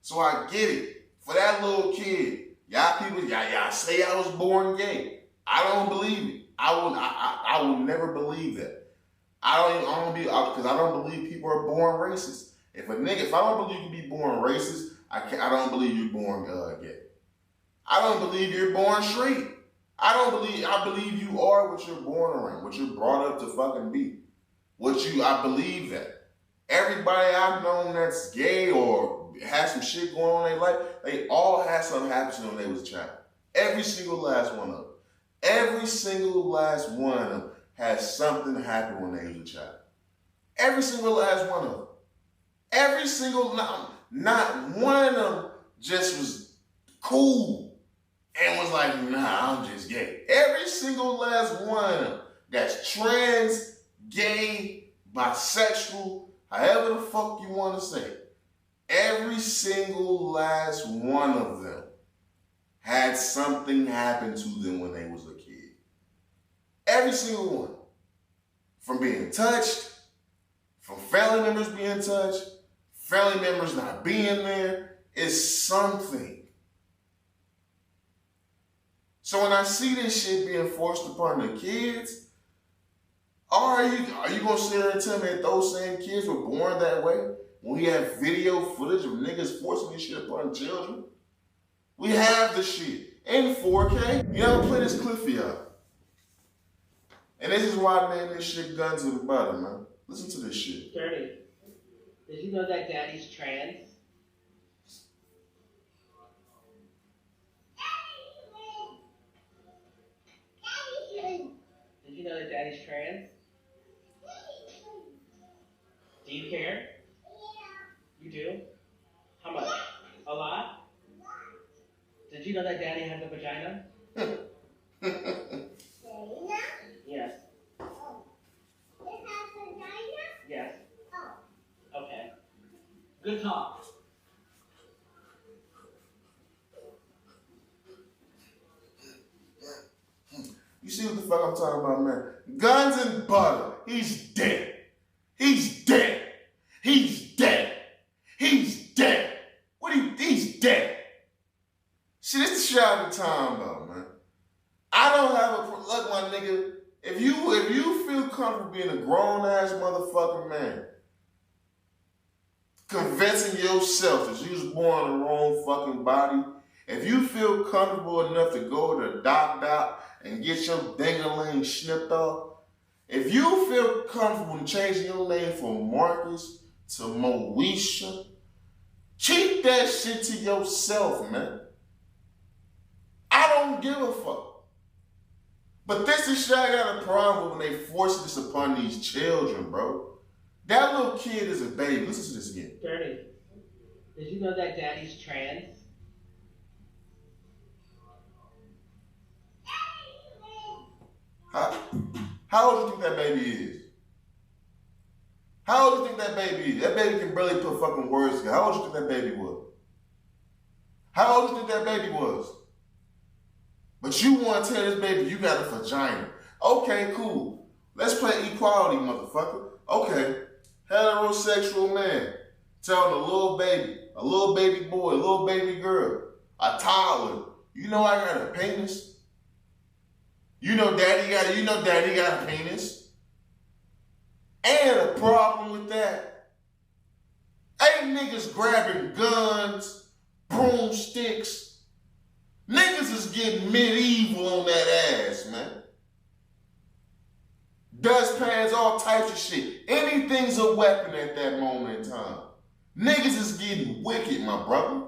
So I get it. For that little kid, y'all say I was born gay. I don't believe it. I will never believe that. Because I don't believe people are born racist. If I don't believe you can be born racist, I don't believe you're born gay. I don't believe you're born straight. I believe you are what you're born around, what you're brought up to fucking be. I believe that. Everybody I've known that's gay or has some shit going on in their life, they all had something happen to them when they was a child. Every single last one of them. Every single last one of them had something happen when they was a child. Every single last one of them. Every single, not one of them just was cool and was like, nah, I'm just gay. Every single last one of them that's trans, gay, bisexual, however the fuck you want to say, every single last one of them had something happen to them when they was a kid. Every single one. From being touched, from family members being touched, family members not being there, is something. So when I see this shit being forced upon the kids, are you gonna sit there and tell me that those same kids were born that way? when we have video footage of niggas forcing this shit upon children? We have the shit in 4K. You know, play this clip for y'all. And this is why I named this shit Guns and Butter, man. Listen to this shit. Dirty. Did you know that daddy's trans? Did you know that daddy's trans? Do you care? You do? How much? A lot? Did you know that daddy has a vagina? Yes. Yes. Okay. Good talk. You see what the fuck I'm talking about, man? Guns and Butter. He's dead. He's dead. He's dead. He's dead. He's dead. See, this is the shit I be talking about, man. I don't have a look, my nigga. If you feel comfortable being a grown ass motherfucking man, convincing yourself that you was born in the wrong fucking body, if you feel comfortable enough to go to the doctor and get your ding-a-ling snipped off, if you feel comfortable in changing your name from Marcus to Moesha, keep that shit to yourself, man. I don't give a fuck. But this is shit I got a problem with when they force this upon these children, bro. That little kid is a baby. Listen to this again. Dirty. Did you know that daddy's trans? How old do you think that baby is? How old do you think that baby is? That baby can barely put fucking words together. How old do you think that baby was? How old do you think that baby was? But you want to tell this baby you got a vagina. Okay, cool. Let's play equality, motherfucker. Okay, heterosexual man telling a little baby boy, a little baby girl, a toddler, you know I got a penis. You know daddy got a penis. And a problem with that, ain't niggas grabbing guns, broomsticks. Niggas is getting medieval on that ass, man. Dustpans, all types of shit. Anything's a weapon at that moment in time. Niggas is getting wicked, my brother.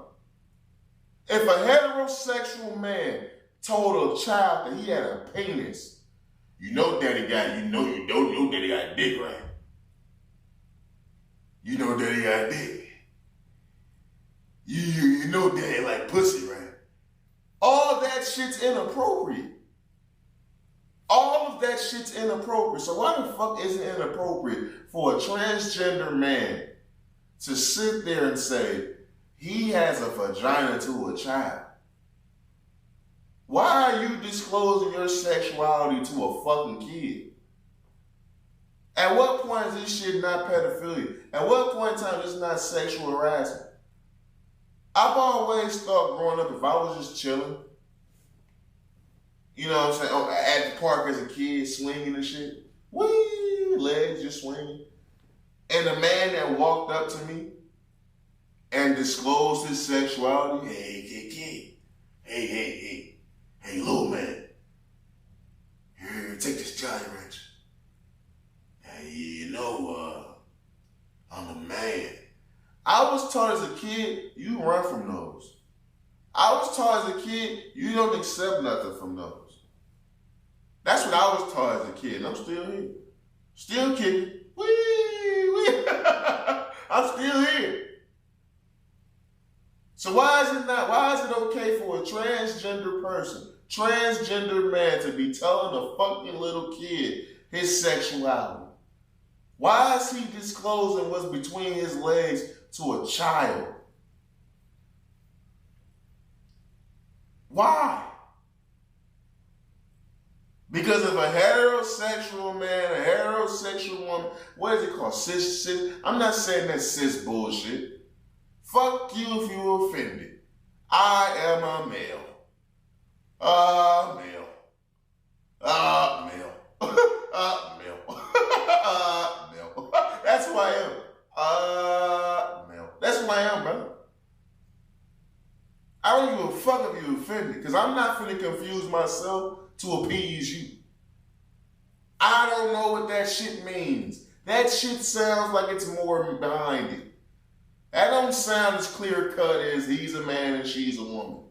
If a heterosexual man told a child that he had a penis, you know daddy got, you know daddy got a dick, right? You know daddy got a dick. You know daddy like pussy, right? All that shit's inappropriate. All of that shit's inappropriate. So why the fuck is it inappropriate for a transgender man to sit there and say he has a vagina to a child? Why are you disclosing your sexuality to a fucking kid? At what point is this shit not pedophilia? At what point in time is this not sexual harassment? I've always thought growing up, if I was just chilling, you know what I'm saying, at the park as a kid, swinging and shit, wee, legs just swinging, and a man that walked up to me and disclosed his sexuality, hey, kid, hey, little man, here, take this Jolly Rancher. Hey, you know, I'm a man. I was taught as a kid, you run from those. I was taught as a kid, you don't accept nothing from those. That's what I was taught as a kid, and I'm still here. Still kicking. Wee. I'm still here. So why is it okay for a transgender person, transgender man, to be telling a fucking little kid his sexuality? Why is he disclosing what's between his legs to a child? Why? Because of a heterosexual man, a heterosexual woman, what is it called? Cis? I'm not saying that cis bullshit. Fuck you if you're offended. I am a male. Male. Male. Male. Male. That's who I am. who I am, brother. I don't give a fuck if you offended, because I'm not finna confuse myself to appease you. I don't know what that shit means. That shit sounds like it's more behind it. That don't sound as clear cut as he's a man and she's a woman.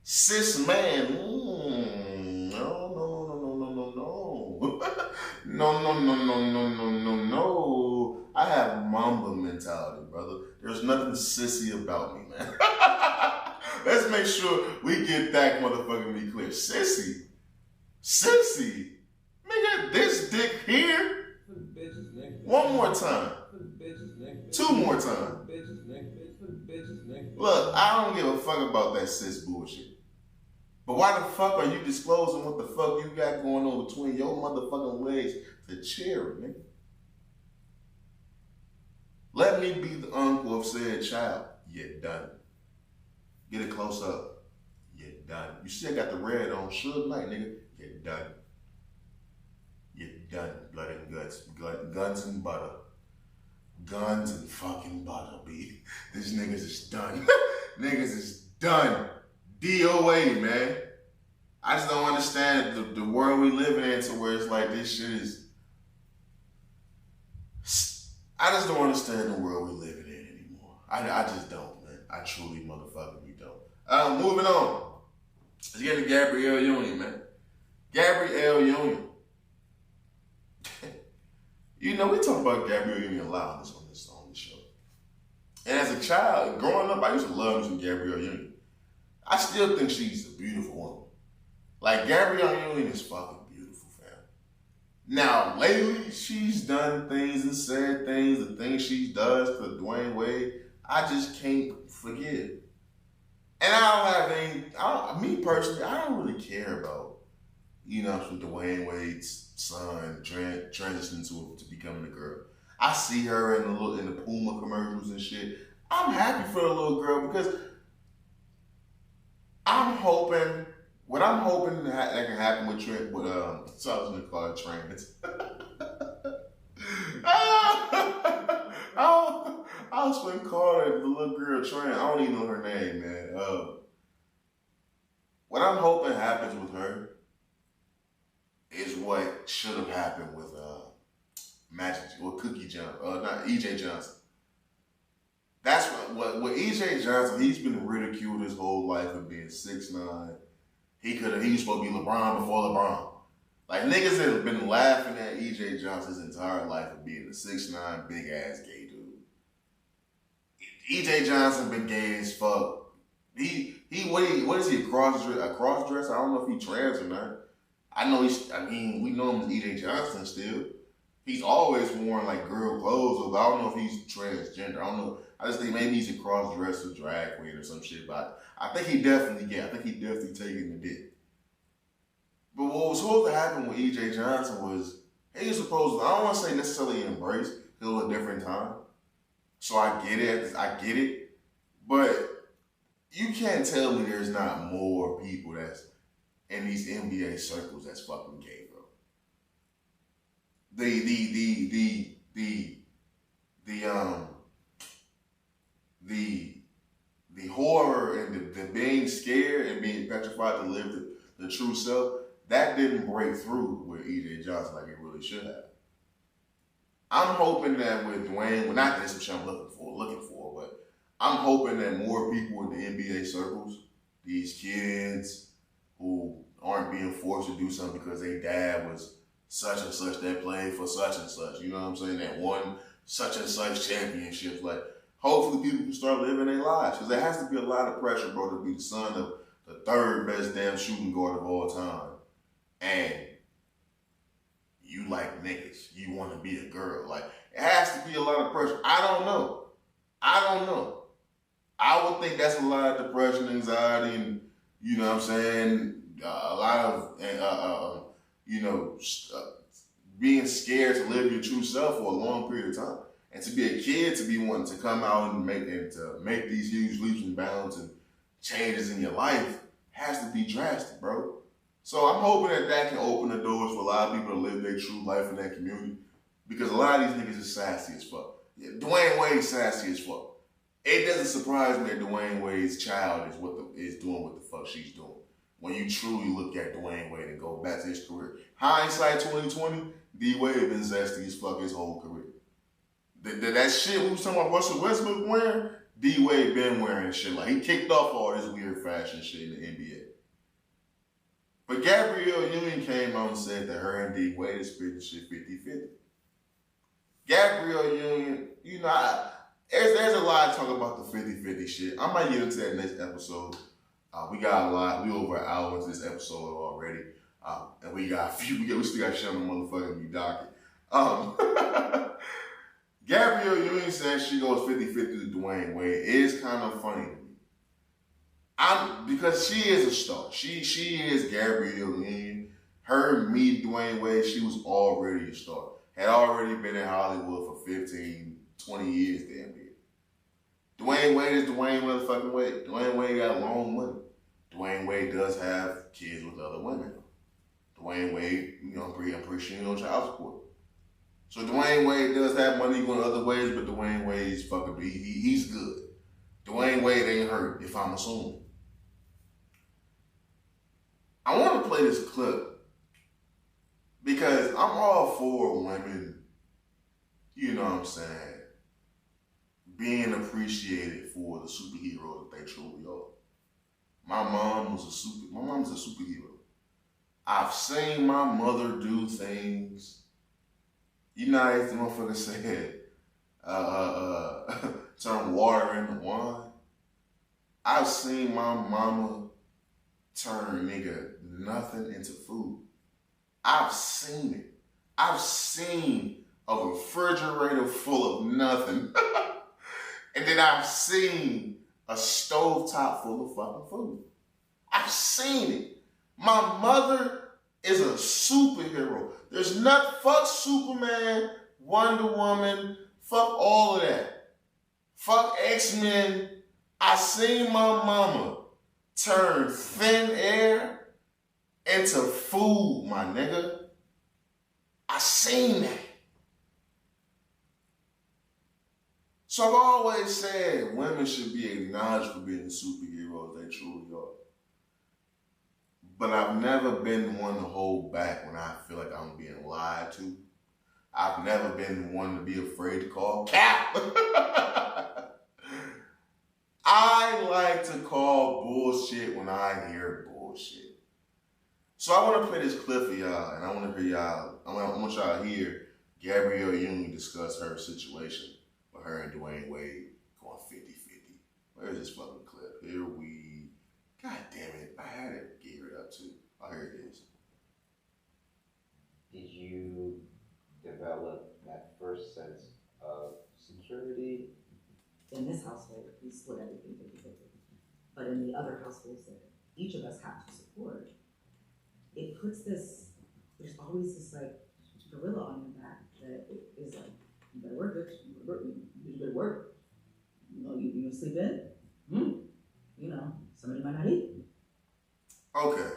Cis man, no. I have Mamba mentality, brother. There's nothing sissy about me, man. Let's make sure we get that motherfucking be clear. Sissy? Nigga, this dick here? One more time. 2 more times. Look, I don't give a fuck about that cis bullshit. But why the fuck are you disclosing what the fuck you got going on between your motherfucking legs to Cherry, nigga? Let me be the uncle of said child. You're done. Get it close up. You're done. You see I got the red on. Suge Knight, nigga. You're done. You're done. Blood and guts. Guns and butter. Guns and fucking butter, B. This niggas is done. Niggas is done. DOA, man. I just don't understand the world we live in to where it's like this shit is... I just don't understand the world we living in anymore. I just don't, man. I truly motherfucking don't. Moving on. Let's get to Gabrielle Union, man. Gabrielle Union. You know, we talk about Gabrielle Union a lot on this show. And as a child, growing up, I used to love me some Gabrielle Union. I still think she's a beautiful woman. Like, Gabrielle Union is fucking beautiful, fam. Now, lately, she's done things and said things, the things she does to Dwayne Wade, I just can't forgive. And I don't have me personally, I don't really care about, you know, Dwayne Wade's son transitioning to becoming a girl. I see her in the Puma commercials and shit. I'm happy for the little girl because I'm hoping that can happen with Trent, so I was gonna call it trans. I was gonna call her the little girl trans. I don't even know her name, man. What I'm hoping happens with her is what should have happened with Cookie Johnson, not EJ Johnson. That's what EJ Johnson, he's been ridiculed his whole life for being 6'9". He was supposed to be LeBron before LeBron. Like, niggas have been laughing at EJ Johnson's entire life for being a 6'9", big ass gay dude. EJ Johnson been gay as fuck. What is he, a cross dresser? I don't know if he trans or not. We know him as EJ Johnson still. He's always worn like girl clothes, but I don't know if he's transgender. I don't know. I just think maybe he's a cross-dresser, drag queen or some shit, but I think he definitely taking the dick. But what was supposed to happen with EJ Johnson was, he was supposed to, I don't want to say necessarily embrace, it was a different time. So I get it. But you can't tell me there's not more people that's in these NBA circles that's fucking gay, bro. The horror and the being scared and being petrified to live the true self, that didn't break through with EJ Johnson like it really should have. I'm hoping that with Dwayne, well, not this which I'm looking for, but I'm hoping that more people in the NBA circles, these kids who aren't being forced to do something because their dad was such and such that played for such and such, you know what I'm saying, that won such and such championships. Like, hopefully people can start living their lives, because there has to be a lot of pressure, bro, to be the son of the third best damn shooting guard of all time. And you like niggas, you want to be a girl. Like, it has to be a lot of pressure. I don't know. I would think that's a lot of depression, anxiety, and, you know what I'm saying, a lot of, being scared to live your true self for a long period of time. And to be a kid, to be wanting to come out and make these huge leaps and bounds and changes in your life has to be drastic, bro. So I'm hoping that can open the doors for a lot of people to live their true life in that community. Because a lot of these niggas is sassy as fuck. Yeah, Dwayne Wade's sassy as fuck. it doesn't surprise me that Dwayne Wade's child is doing what the fuck she's doing. When you truly look at Dwayne Wade and go back to his career. Hindsight 2020, D-Wade been zesty as fuck his whole career. That shit we was talking about Russell Westbrook wearing, D-Wade been wearing shit. Like, he kicked off all this weird fashion shit in the NBA. But Gabrielle Union came out and said that her and D-Wade is spitting shit 50-50. Gabrielle Union, you know, there's a lot of talk about the 50-50 shit. I might get into that next episode. We got a lot. We over an hour into this episode already. And we still got shit on the motherfucking docket. Gabrielle Union says she goes 50-50 to Dwayne Wade. It is kind of funny to me. Because she is a star. She is Gabrielle Union. Her meet Dwayne Wade, she was already a star. Had already been in Hollywood for 15, 20 years damn near. Dwayne Wade is Dwayne motherfucking Wade. Dwayne Wade got long money. Dwayne Wade does have kids with other women. Dwayne Wade, I'm pretty sure he on child support. So Dwayne Wade does have money going other ways, but Dwayne Wade's fucking he's good. Dwayne Wade ain't hurt, if I'm assuming. I want to play this clip because I'm all for women, you know what I'm saying, being appreciated for the superheroes that they truly are. My mom's a superhero. I've seen my mother do things. You know how the motherfucker said, turn water into wine. I've seen my mama turn nothing into food. I've seen it. I've seen a refrigerator full of nothing. And then I've seen a stovetop full of fucking food. I've seen it. My mother is a superhero. There's fuck Superman, Wonder Woman, fuck all of that. Fuck X-Men. I seen my mama turn thin air into food, my nigga. I seen that. So I've always said women should be acknowledged for being the superheroes they truly are. But I've never been one to hold back when I feel like I'm being lied to. I've never been one to be afraid to call cap. I like to call bullshit when I hear bullshit. So I want to play this clip for y'all, and I want to hear y'all. I want y'all to hear Gabrielle Union discuss her situation with her and Dwayne Wade going 50-50. Where's this fucking clip? Here we. God damn it! I had it geared up too. Oh, here it is. Did you develop that first sense of security? In this household, we split everything 50-50. But in the other households that each of us have to support, it puts there's always this like gorilla on your back that is like, you better work, bitch. You better work. You gonna sleep in? Somebody might not eat. Okay.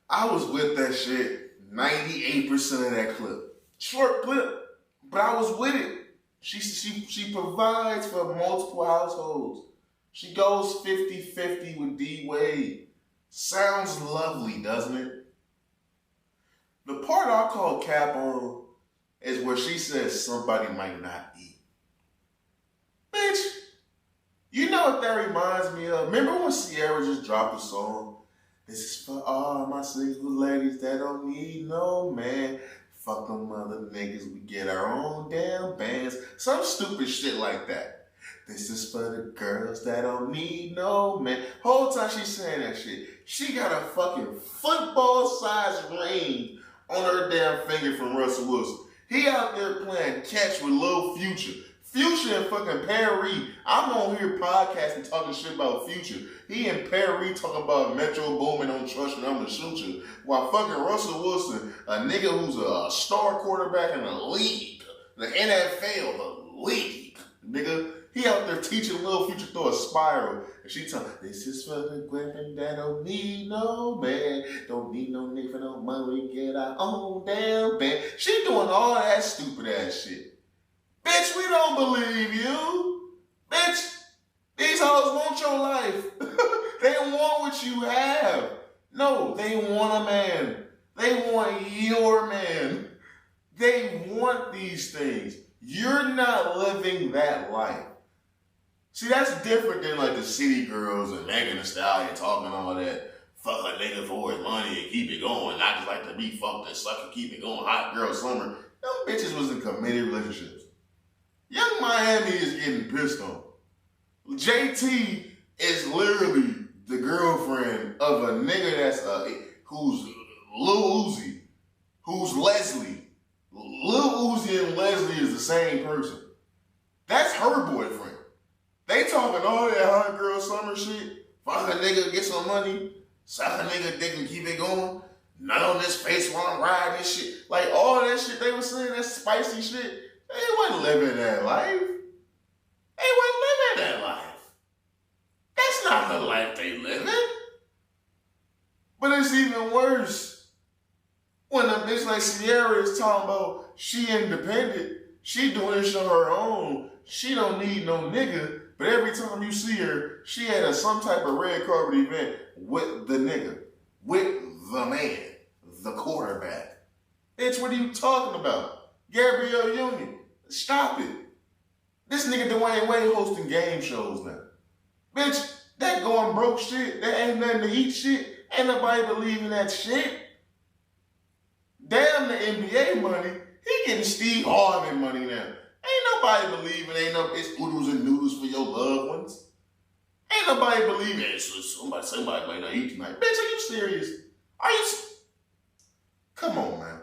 I was with that shit 98% of that clip. Short clip, but I was with it. She provides for multiple households. She goes 50-50 with D-Wade. Sounds lovely, doesn't it? The part I call cap on is where she says somebody might not eat. Bitch, you know what that reminds me of? Remember when Sierra just dropped a song? This is for all my single ladies that don't need no man. Fuck them other niggas, we get our own damn bands. Some stupid shit like that. This is for the girls that don't need no man. Whole time she's saying that shit, she got a fucking football-sized ring on her damn finger from Russell Wilson. He out there playing catch with Lil Future. Future and fucking Perry. I'm on here podcasting talking shit about Future. He and Perry talking about Metro Boomin don't trust you, I'm gonna shoot you. While fucking Russell Wilson, a nigga who's a star quarterback in the league, the NFL, the league, nigga, he out there teaching Lil Future through a spiral. And she telling, this is for the women that don't need no man, don't need no nigga for no money, we get our own damn band. She doing all that stupid ass shit. Bitch, we don't believe leave you. Bitch, these hoes want your life. They want what you have. No, they want a man. They want your man. They want these things. You're not living that life. See, that's different than like the city girls and Megan Thee Stallion talking all that. Fuck a nigga for his money and keep it going. I just like to be fucked and suck and keep it going. Hot girl summer. Them bitches was in committed relationships. Young Miami is getting pissed on. JT is literally the girlfriend of a nigga that's who's Lil Uzi, who's Leslie. Lil Uzi and Leslie is the same person. That's her boyfriend. They talking all that hot girl summer shit. Fuck a nigga, get some money. Suck a nigga dick and keep it going. Nut on this face while I'm riding this shit. Like all that shit they were saying, that spicy shit. They wasn't living that life. They wasn't living that life. That's not the life they living. But it's even worse when a bitch like Sierra is talking about she independent. She doing this on her own. She don't need no nigga. But every time you see her, she had some type of red carpet event with the nigga, with the man, the quarterback. Bitch, what are you talking about? Gabrielle Union. Stop it. This nigga Dwayne Wade hosting game shows now. Bitch, that going broke shit, that ain't nothing to eat shit, ain't nobody believing that shit. Damn the NBA money, he getting Steve Harvey money now. Ain't nobody believing it's oodles and noodles for your loved ones. Ain't nobody believing somebody might not eat tonight. Bitch, are you serious? Come on, man.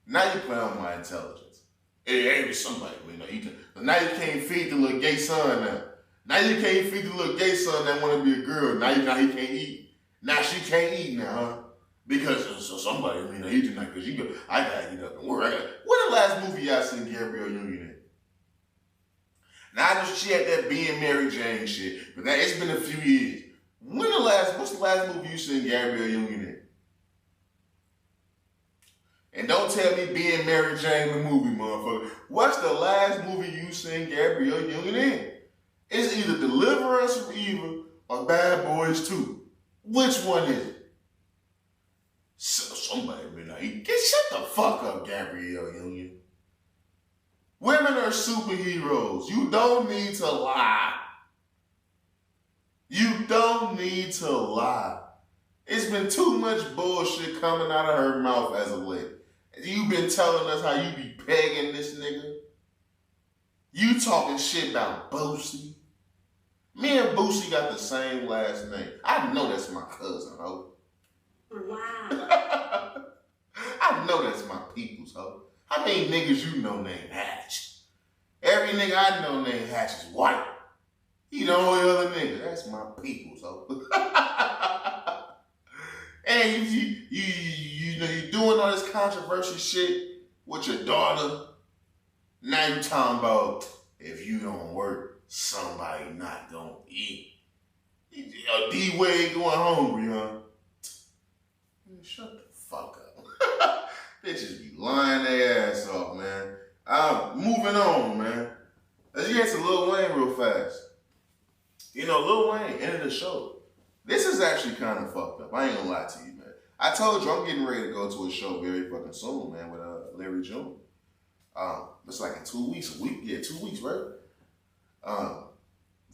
Now you play on my intelligence. Hey, somebody might not eat tonight. But now you can't feed the little gay son now. Now you can't feed the little gay son that want to be a girl. Now he can't eat. Now she can't eat now, huh? Because somebody may not eat tonight because I gotta get up and work. When the last movie y'all seen Gabrielle Union in? Now I know she had that being Mary Jane shit, but it's been a few years. What's the last movie you seen Gabrielle Union in? And don't tell me being Mary Jane the movie, motherfucker. What's the last movie you seen Gabrielle Union in? It's either Deliver Us from Evil or Bad Boys 2. Which one is it? Somebody may not eat. Shut the fuck up, Gabrielle Union. Women are superheroes. You don't need to lie. You don't need to lie. It's been too much bullshit coming out of her mouth as of late. You been telling us how you be pegging this nigga. You talking shit about Boosie. Me and Boosie got the same last name. I know that's my cousin, ho. Wow. I know that's my people's, ho. How many niggas you know named Hatch? Every nigga I know named Hatch is white. He the only other nigga. That's my people's, ho. And you know, you doing all this controversial shit with your daughter. Now you talking about if you don't work, somebody not gonna eat. D-Wade going hungry, huh? Man, shut the fuck up. Bitches be lying their ass off, man. Moving on, man. Let's get to Lil Wayne real fast. You know, Lil Wayne ended the show. This is actually kind of fucked up. I ain't gonna lie to you, man. I told you I'm getting ready to go to a show very fucking soon, man, with Larry June. It's like in 2 weeks, a week. Yeah, 2 weeks, right?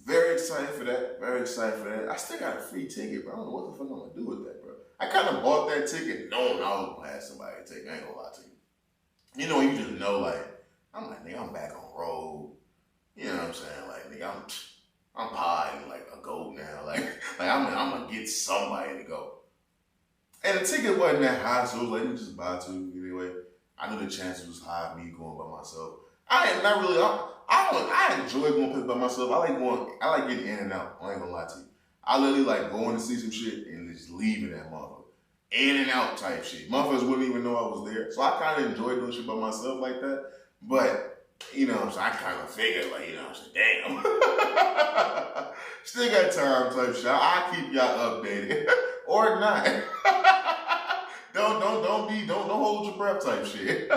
Very excited for that. Very excited for that. I still got a free ticket, bro. I don't know what the fuck I'm gonna do with that, bro. I kind of bought that ticket knowing I was gonna have somebody to take. I ain't gonna lie to you. You know, you just know, like, I'm like, nigga, I'm back on road. You know what I'm saying? Like, nigga, I'm potting like a goat now. Like I'm gonna get somebody to go. And the ticket wasn't that high, so it was like, let me just buy two anyway. I knew the chances was high of me going by myself. I enjoy going places by myself. I like getting in and out. I ain't gonna lie to you. I literally like going to see some shit and just leaving that motherfucker. In and out type shit. Motherfuckers wouldn't even know I was there. So I kind of enjoy doing shit by myself like that. But, you know what I'm saying, I kind of figured, like, you know what I'm saying, damn. Still got time type shit. I'll keep y'all updated. Or not. Don't hold your breath type shit.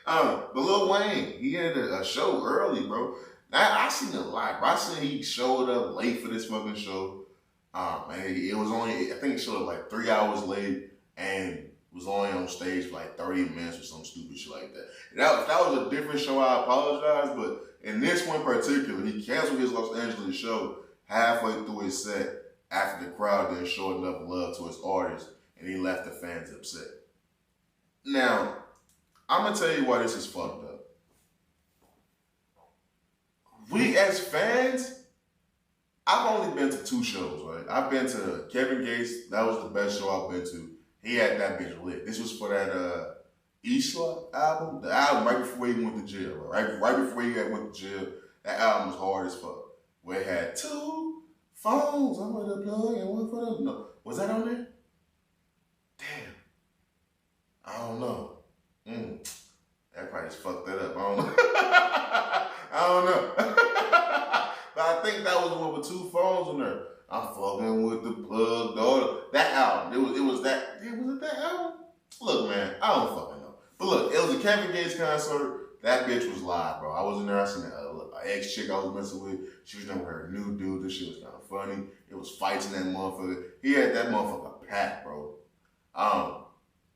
But Lil Wayne, he had a show early, bro. I seen a lot, bro. I seen he showed up late for this fucking show. Man, it was only, I think he showed up like 3 hours late and was only on stage for like 30 minutes or some stupid shit like that. If that was a different show, I apologize, but in this one in particular, he canceled his Los Angeles show halfway through his set after the crowd didn't show enough love to his artist, and he left the fans upset. Now, I'm gonna tell you why this is fucked up. We as fans, I've only been to 2 shows, right? I've been to Kevin Gates, that was the best show I've been to. He had that bitch lit. This was for that Isla album, the album right before he went to jail, right before he went to jail. That album was hard as fuck. Where it had 2 phones, one for the plug and one for the, no. Was that on there? Damn. I don't know. That probably just fucked that up. I don't know. I don't know. But I think that was the one with 2 phones on there. I'm fucking with the plug, daughter. That album. It was that. Was it that album? Look, man, I don't fucking know. But look, it was a Kevin Gates concert. That bitch was live, bro. I was in there. I seen an ex-chick I was messing with. She was in there with her new dude. This shit was kind of funny. It was fights in that motherfucker. He had that motherfucker packed, bro.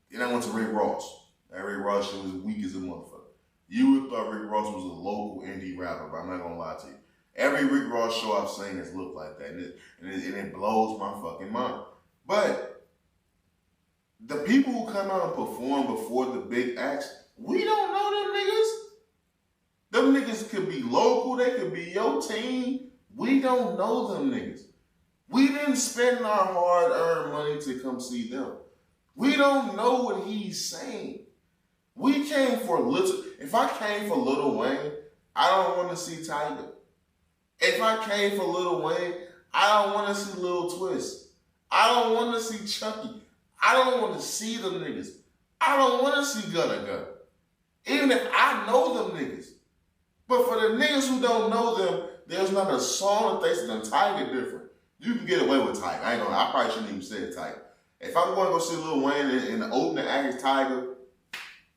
Then I went to Rick Ross. That Rick Ross shit was weak as a motherfucker. You would thought Rick Ross was a local indie rapper, but I'm not gonna lie to you. Every Rick Ross show I've seen has looked like that, and it blows my fucking mind. But the people who come out and perform before the big acts, we don't know them niggas. Them niggas could be local, they could be your team. We don't know them niggas. We didn't spend our hard-earned money to come see them. We don't know what he's saying. We came for if I came for Lil Wayne, I don't want to see Tiger. If I came for Lil Wayne, I don't want to see Lil Twist. I don't want to see Chucky. I don't want to see them niggas. I don't want to see Gunna Gun. Even if I know them niggas. But for the niggas who don't know them, there's not a song that they say them Tiger different. You can get away with Tiger. I probably shouldn't even say Tiger. If I'm going to go see Lil Wayne and the opening act is Tiger,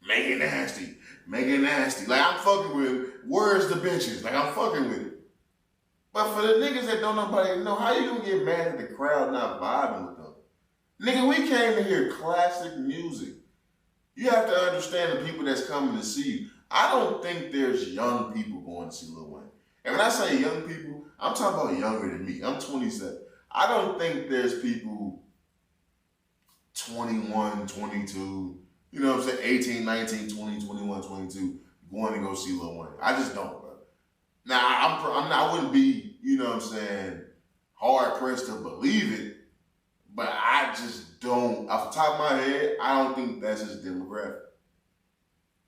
make it nasty. Make it nasty. Like, I'm fucking with it. Where's the bitches? Like, I'm fucking with it. But for the niggas that don't nobody know, how you gonna get mad at the crowd not vibing with them? Nigga, we came to hear classic music. You have to understand the people that's coming to see you. I don't think there's young people going to see Lil Wayne. And when I say young people, I'm talking about younger than me. I'm 27. I don't think there's people 21, 22, you know what I'm saying, 18, 19, 20, 21, 22, going to go see Lil Wayne. I just don't, bro. Now, I wouldn't be, you know what I'm saying, hard-pressed to believe it, but I just don't, off the top of my head, I don't think that's his demographic.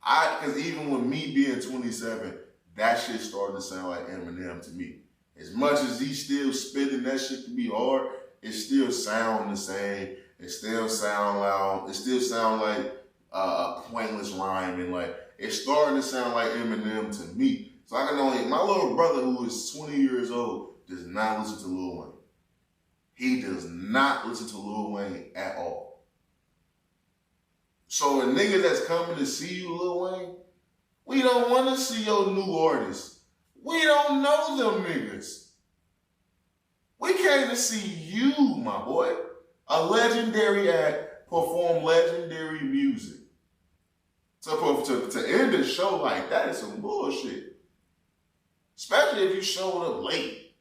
Because even with me being 27, that shit starting to sound like Eminem to me. As much as he's still spitting that shit to be hard, it still sound the same. It still sound loud. It still sound like a pointless rhyme, and like it's starting to sound like Eminem to me. So I can only, my little brother who is 20 years old does not listen to Lil Wayne. He does not listen to Lil Wayne at all. So a nigga that's coming to see you, Lil Wayne, we don't want to see your new artist. We don't know them niggas. We came to see you, my boy. A legendary act perform legendary music. To end a show like that is some bullshit. Especially if you showed up late.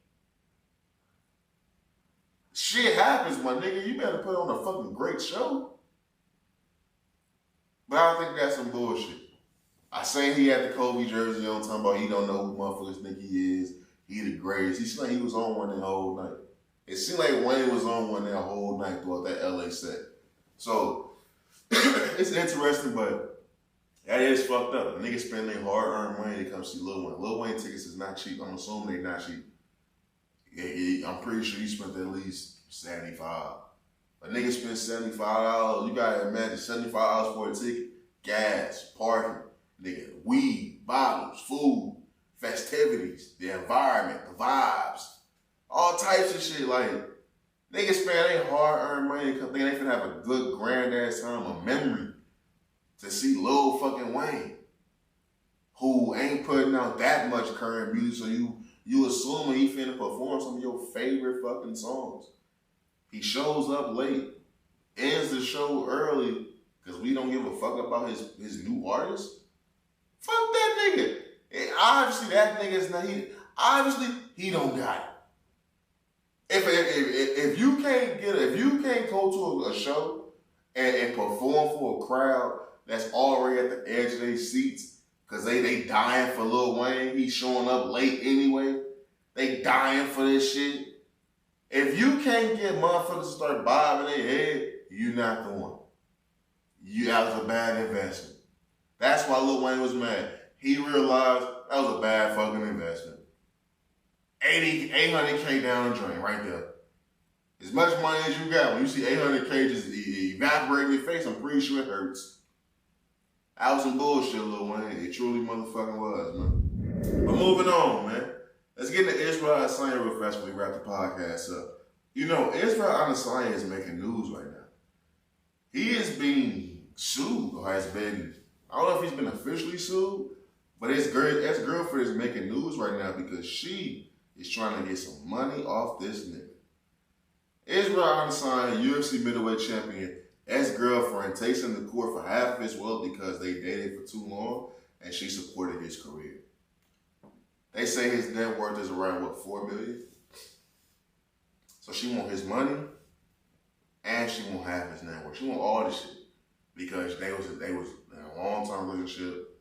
Shit happens, my nigga. You better put on a fucking great show. But I think that's some bullshit. I say he had the Kobe jersey on, talking about he don't know who motherfuckers think he is. He the greatest. He seemed like he was on one that whole night. It seemed like Wayne was on one that whole night throughout that LA set. So, it's interesting, but that is fucked up. A nigga spend their hard-earned money to come see Lil Wayne. Lil Wayne tickets is not cheap. I'm assuming they're not cheap. I'm pretty sure he spent at least $75. A nigga spent $75. You gotta imagine $75 for a ticket. Gas, parking, nigga, weed, bottles, food, festivities, the environment, the vibes, all types of shit. Like, niggas spend their hard-earned money because they finna have a good grand-ass time, a memory to see Lil fucking Wayne. who ain't putting out that much current music, so you assuming he finna perform some of your favorite fucking songs. He shows up late, ends the show early, because we don't give a fuck about his new artist. Fuck that nigga. And obviously that nigga's not, he don't got it. If you can't go to a show and perform for a crowd that's already at the edge of their seats, cause they dying for Lil Wayne, he's showing up late anyway. They dying for this shit. If you can't get motherfuckers to start bobbing their head, you're not the one. That was a bad investment. That's why Lil Wayne was mad. He realized that was a bad fucking investment. 800K down the drain right there. As much money as you got, when you see 800K just evaporate in your face, I'm pretty sure it hurts. That was some bullshit, Lil Wayne. It truly motherfucking was, man. But moving on, man. Let's get into Israel Adesanya real fast before we wrap the podcast up. You know, Israel Adesanya is making news right now. He is being sued, or has been, I don't know if he's been officially sued, but his girlfriend is making news right now because she is trying to get some money off this nigga. Israel Adesanya, UFC middleweight champion, ex-girlfriend takes him to court for half of his wealth because they dated for too long and she supported his career. They say his net worth is around, what, $4 million? So she want his money and she want half his net worth. She want all this shit because they was in a long-term relationship.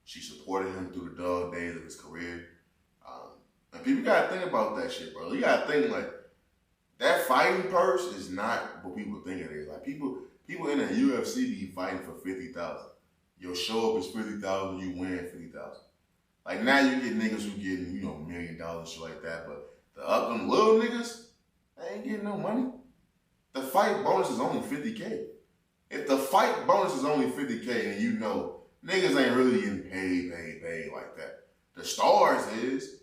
She supported him through the dog days of his career. And people gotta think about that shit, bro. You gotta think like, that fighting purse is not what people think it is. Like people in the UFC be fighting for $50,000. Your show up is $50,000, you win $50,000. Like now you get niggas who getting, $1 million, shit like that. But the other little niggas, they ain't getting no money. The fight bonus is only $50K. If the fight bonus is only $50K, and niggas ain't really getting paid like that. The stars is.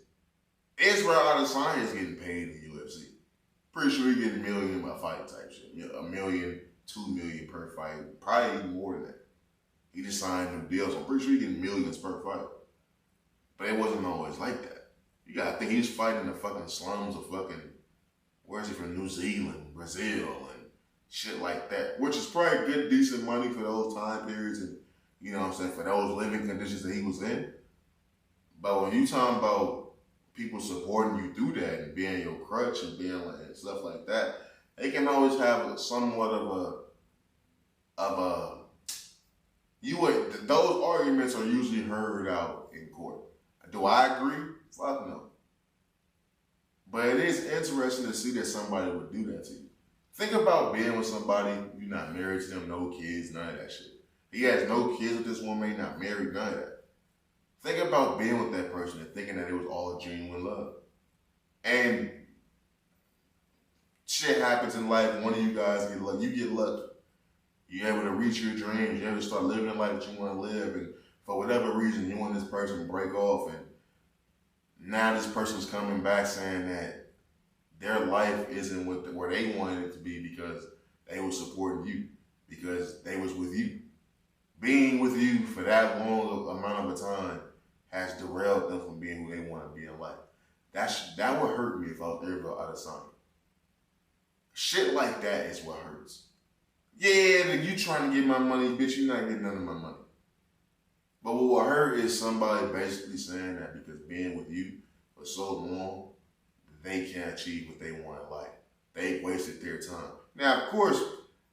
Israel Adesanya is getting paid in the UFC. Pretty sure he getting $1 million by fight type shit. $1 million, $2 million per fight. Probably even more than that. He just signed new deals. I'm pretty sure he getting millions per fight. But it wasn't always like that. You gotta think he's fighting in the fucking slums of fucking, where is he from? New Zealand, Brazil, and shit like that. Which is probably good, decent money for those time periods and, for those living conditions that he was in. But when you talking about people supporting you through that and being your crutch and being like and stuff like that, they can always have somewhat of those arguments are usually heard out in court. Do I agree? Fuck no. But it is interesting to see that somebody would do that to you. Think about being with somebody, you're not married to them, no kids, none of that shit. He has no kids with this woman, not married, none of that. Think about being with that person and thinking that it was all genuine love. And shit happens in life. One of you guys get lucky. You get lucky. You're able to reach your dreams. You're able to start living the life that you want to live. And for whatever reason, you and this person break off. And now this person's coming back saying that their life isn't where they wanted it to be because they were supporting you. Because they was with you. Being with you for that long amount of a time has derailed them from being who they want to be in life. That would hurt me if I was Gabrielle Union. Shit like that is what hurts. Yeah, you trying to get my money, bitch, you're not getting none of my money. But what will hurt is somebody basically saying that because being with you for so long, they can't achieve what they want in life. They wasted their time. Now, of course,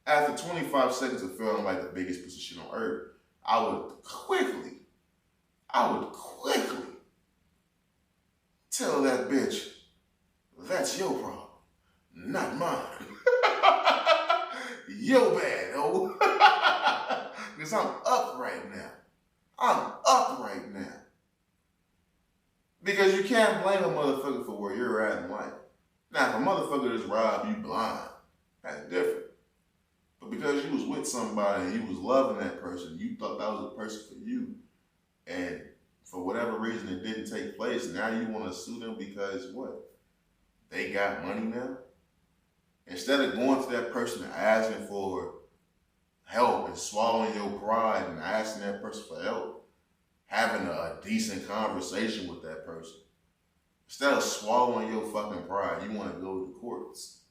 after 25 seconds of feeling like the biggest piece of shit on earth, I would quickly tell that bitch, that's your problem, not mine. Yo bad, oh. Because I'm up right now. Because you can't blame a motherfucker for where you're at in life. Now, if a motherfucker just robbed you blind, that's different. But because you was with somebody and you was loving that person, you thought that was a person for you, and for whatever reason it didn't take place, now you want to sue them because what? They got money now? Instead of going to that person and asking for help and swallowing your pride and asking that person for help, having a decent conversation with that person. Instead of swallowing your fucking pride, you want to go to the courts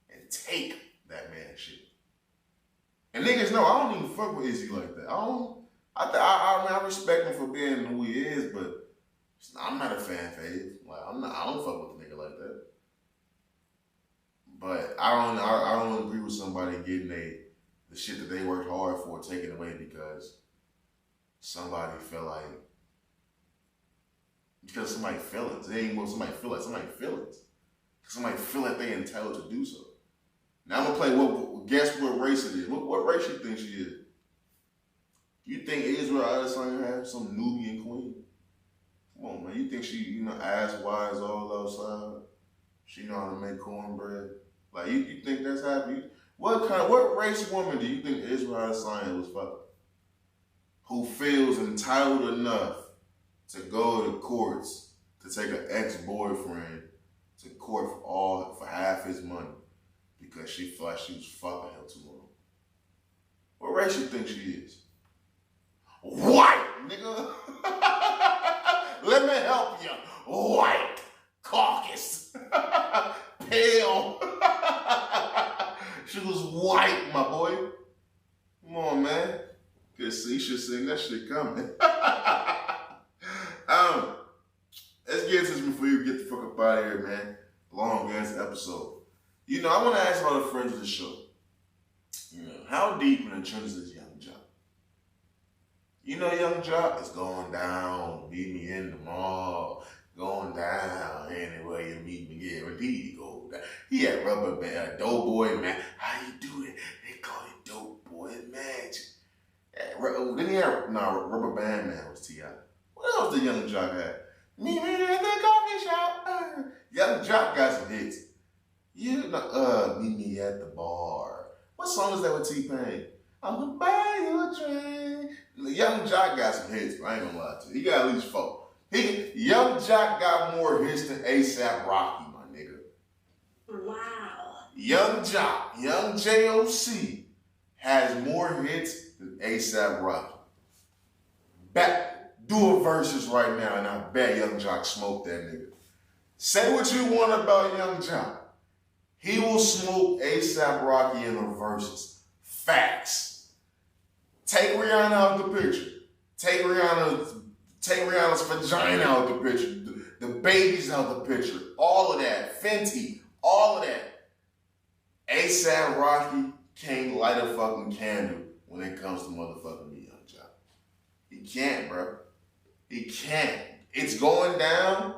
and take that man shit. And niggas know I don't even fuck with Izzy like that. I respect him for being who he is, but I'm not a fan fave. Like I don't fuck with a nigga like that. But I don't agree with somebody getting the shit that they worked hard for taken away because somebody feel like somebody feelings. It ain't what somebody feel like. Somebody feelings. Somebody feel like they entitled to do so. Now I'm gonna play guess what race it is. What race you think she is? You think Israel Adesanya has some Nubian queen? Come on, man. You think she, ass wise all outside? She know how to make cornbread? Like, you think that's happening? What race woman do you think Israel Adesanya was fucking? Who feels entitled enough to go to courts to take an ex-boyfriend to court for half his money because she felt like she was fucking him too long? What race you think she is? White, nigga. Let me help you. White. Caucus. Pale. She was white, my boy. Come on, man. Cause you should sing that shit coming. Let's get to this before you get the fuck up out of here, man. Long ass episode. I want to ask all the friends of the show. How deep in the trenches is Young Ja? Young Ja is going down. Meet me in the mall. Going down. Anyway, you meet me, guaranteed to go down. He had Rubber Band, Dope Boy, man. How you do it? They call it Dope Boy Magic. Then he had, Rubber Band Man was T.I. What else did Young Ja have? Meet me at the coffee shop. Young Ja got some hits. Meet me at the bar. What song is that with T-Pain? I'm gonna buy you a drink. Young Ja got some hits, but I ain't gonna lie to you. He got at least 4. Young Ja got more hits than ASAP Rocky, my nigga. Wow. Young Ja, Young J.O.C. has more hits than ASAP Rocky. Do a versus right now, and I bet Young Ja smoke that nigga. Say what you want about Young Ja. He will smoke ASAP Rocky in the verses. Facts. Take Rihanna out the picture. Take Rihanna's vagina out the picture. The babies out the picture. All of that. Fenty. All of that. ASAP Rocky can't light a fucking candle when it comes to motherfucking me, Young Ja. He can't, bro. He can't. It's going down.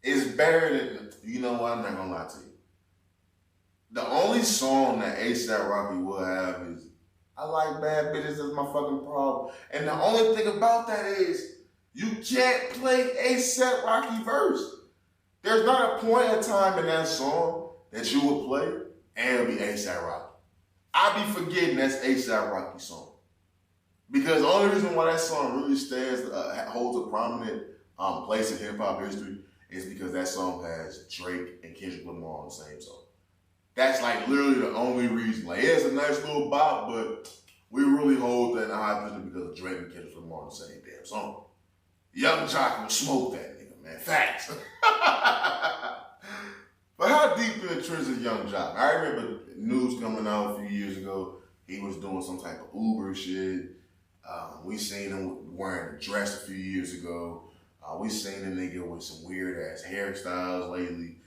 It's better than, you know what, I'm not gonna lie to you. The only song that A$AP Rocky will have is, I like bad bitches, that's my fucking problem. And the only thing about that is, you can't play A$AP Rocky verse. There's not a point in time in that song that you will play and it'll be A$AP Rocky. I be forgetting that's A$AP Rocky song. Because the only reason why that song really holds a prominent place in hip hop history is because that song has Drake and Kendrick Lamar on the same song. That's like literally the only reason. Like, yeah, it's a nice little bop, but we really hold that in a high position because Drake and Kendrick Lamar on the same damn song. Young Jock will smoke that nigga, man. Facts. But how deep in the trenches is Young Jock? I remember news coming out a few years ago. He was doing some type of Uber shit. We seen him wearing a dress a few years ago. We seen a nigga with some weird ass hairstyles lately.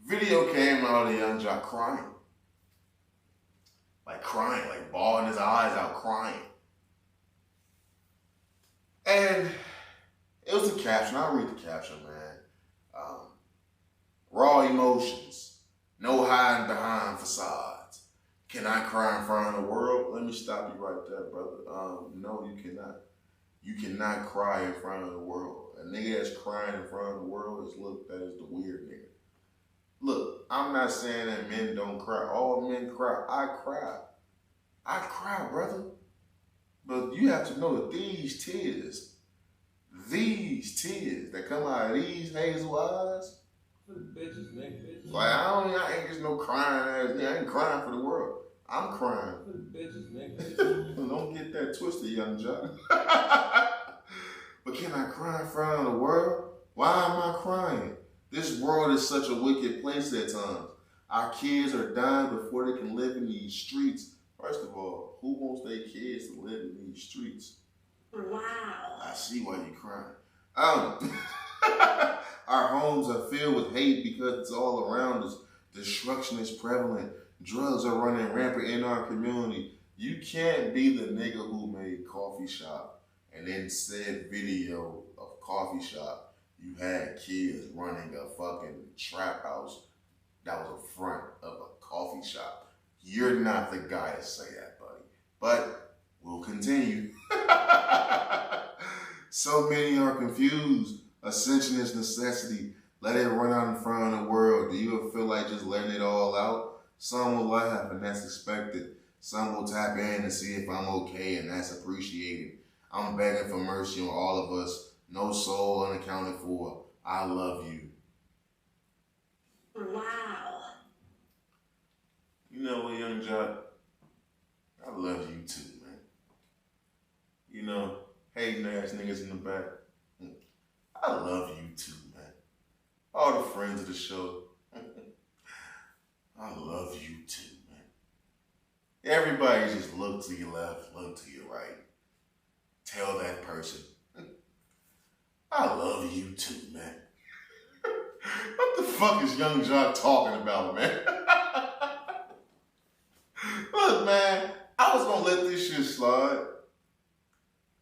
Video came out of Young Jock crying. Like bawling his eyes out crying. And it was the caption. I'll read the caption, man. Raw emotions. No hiding behind facades. Can I cry in front of the world? Let me stop you right there, brother. No, you cannot. You cannot cry in front of the world. A nigga that's crying in front of the world is, look, that is the weird nigga. Look, I'm not saying that men don't cry. All men cry. I cry. I cry, brother. But you have to know that these tears that come out of these hazel eyes, Bitches, nigga, bitches. like, I ain't just no crying ass nigga. I ain't crying for the world. I'm crying. For the bitches, nigga. Don't get that twisted, young John. But can I cry in front of the world? Why am I crying? This world is such a wicked place at times. Our kids are dying before they can live in these streets. First of all, who wants their kids to live in these streets? Wow. I see why you're crying. Our homes are filled with hate because it's all around us. Destruction is prevalent. Drugs are running rampant in our community. You can't be the nigga who made Coffee Shop and then said video of Coffee Shop. You had kids running a fucking trap house that was a front of a coffee shop. You're not the guy to say that, buddy. But we'll continue. So many are confused. Ascension is necessity. Let it run out in front of the world. Do you ever feel like just letting it all out? Some will laugh, and that's expected. Some will tap in and see if I'm okay, and that's appreciated. I'm begging for mercy on all of us. No soul unaccounted for. I love you. Wow. You know what, young Jock? I love you too, man. You know, hating ass niggas in the back. I love you too, man. All the friends of the show. I love you too, man. Everybody just look to your left, look to your right. Tell that person, I love you too, man. What the fuck is Young Jock talking about, man? Look, man, I was gonna let this shit slide.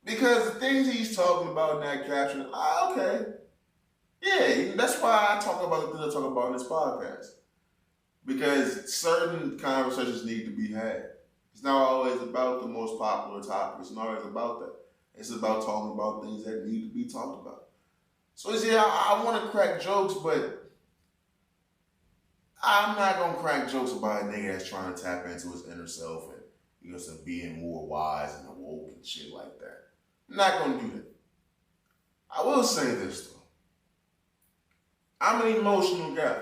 Because the things he's talking about in that caption, okay. Yeah, that's why I talk about the things I talk about in this podcast. Because certain conversations need to be had. It's not always about the most popular topic. It's not always about that. It's about talking about things that need to be talked about. So yeah, I want to crack jokes, but I'm not going to crack jokes about a nigga that's trying to tap into his inner self and, you know, some being more wise and awoke and shit like that. I'm not going to do that. I will say this, though. I'm an emotional guy.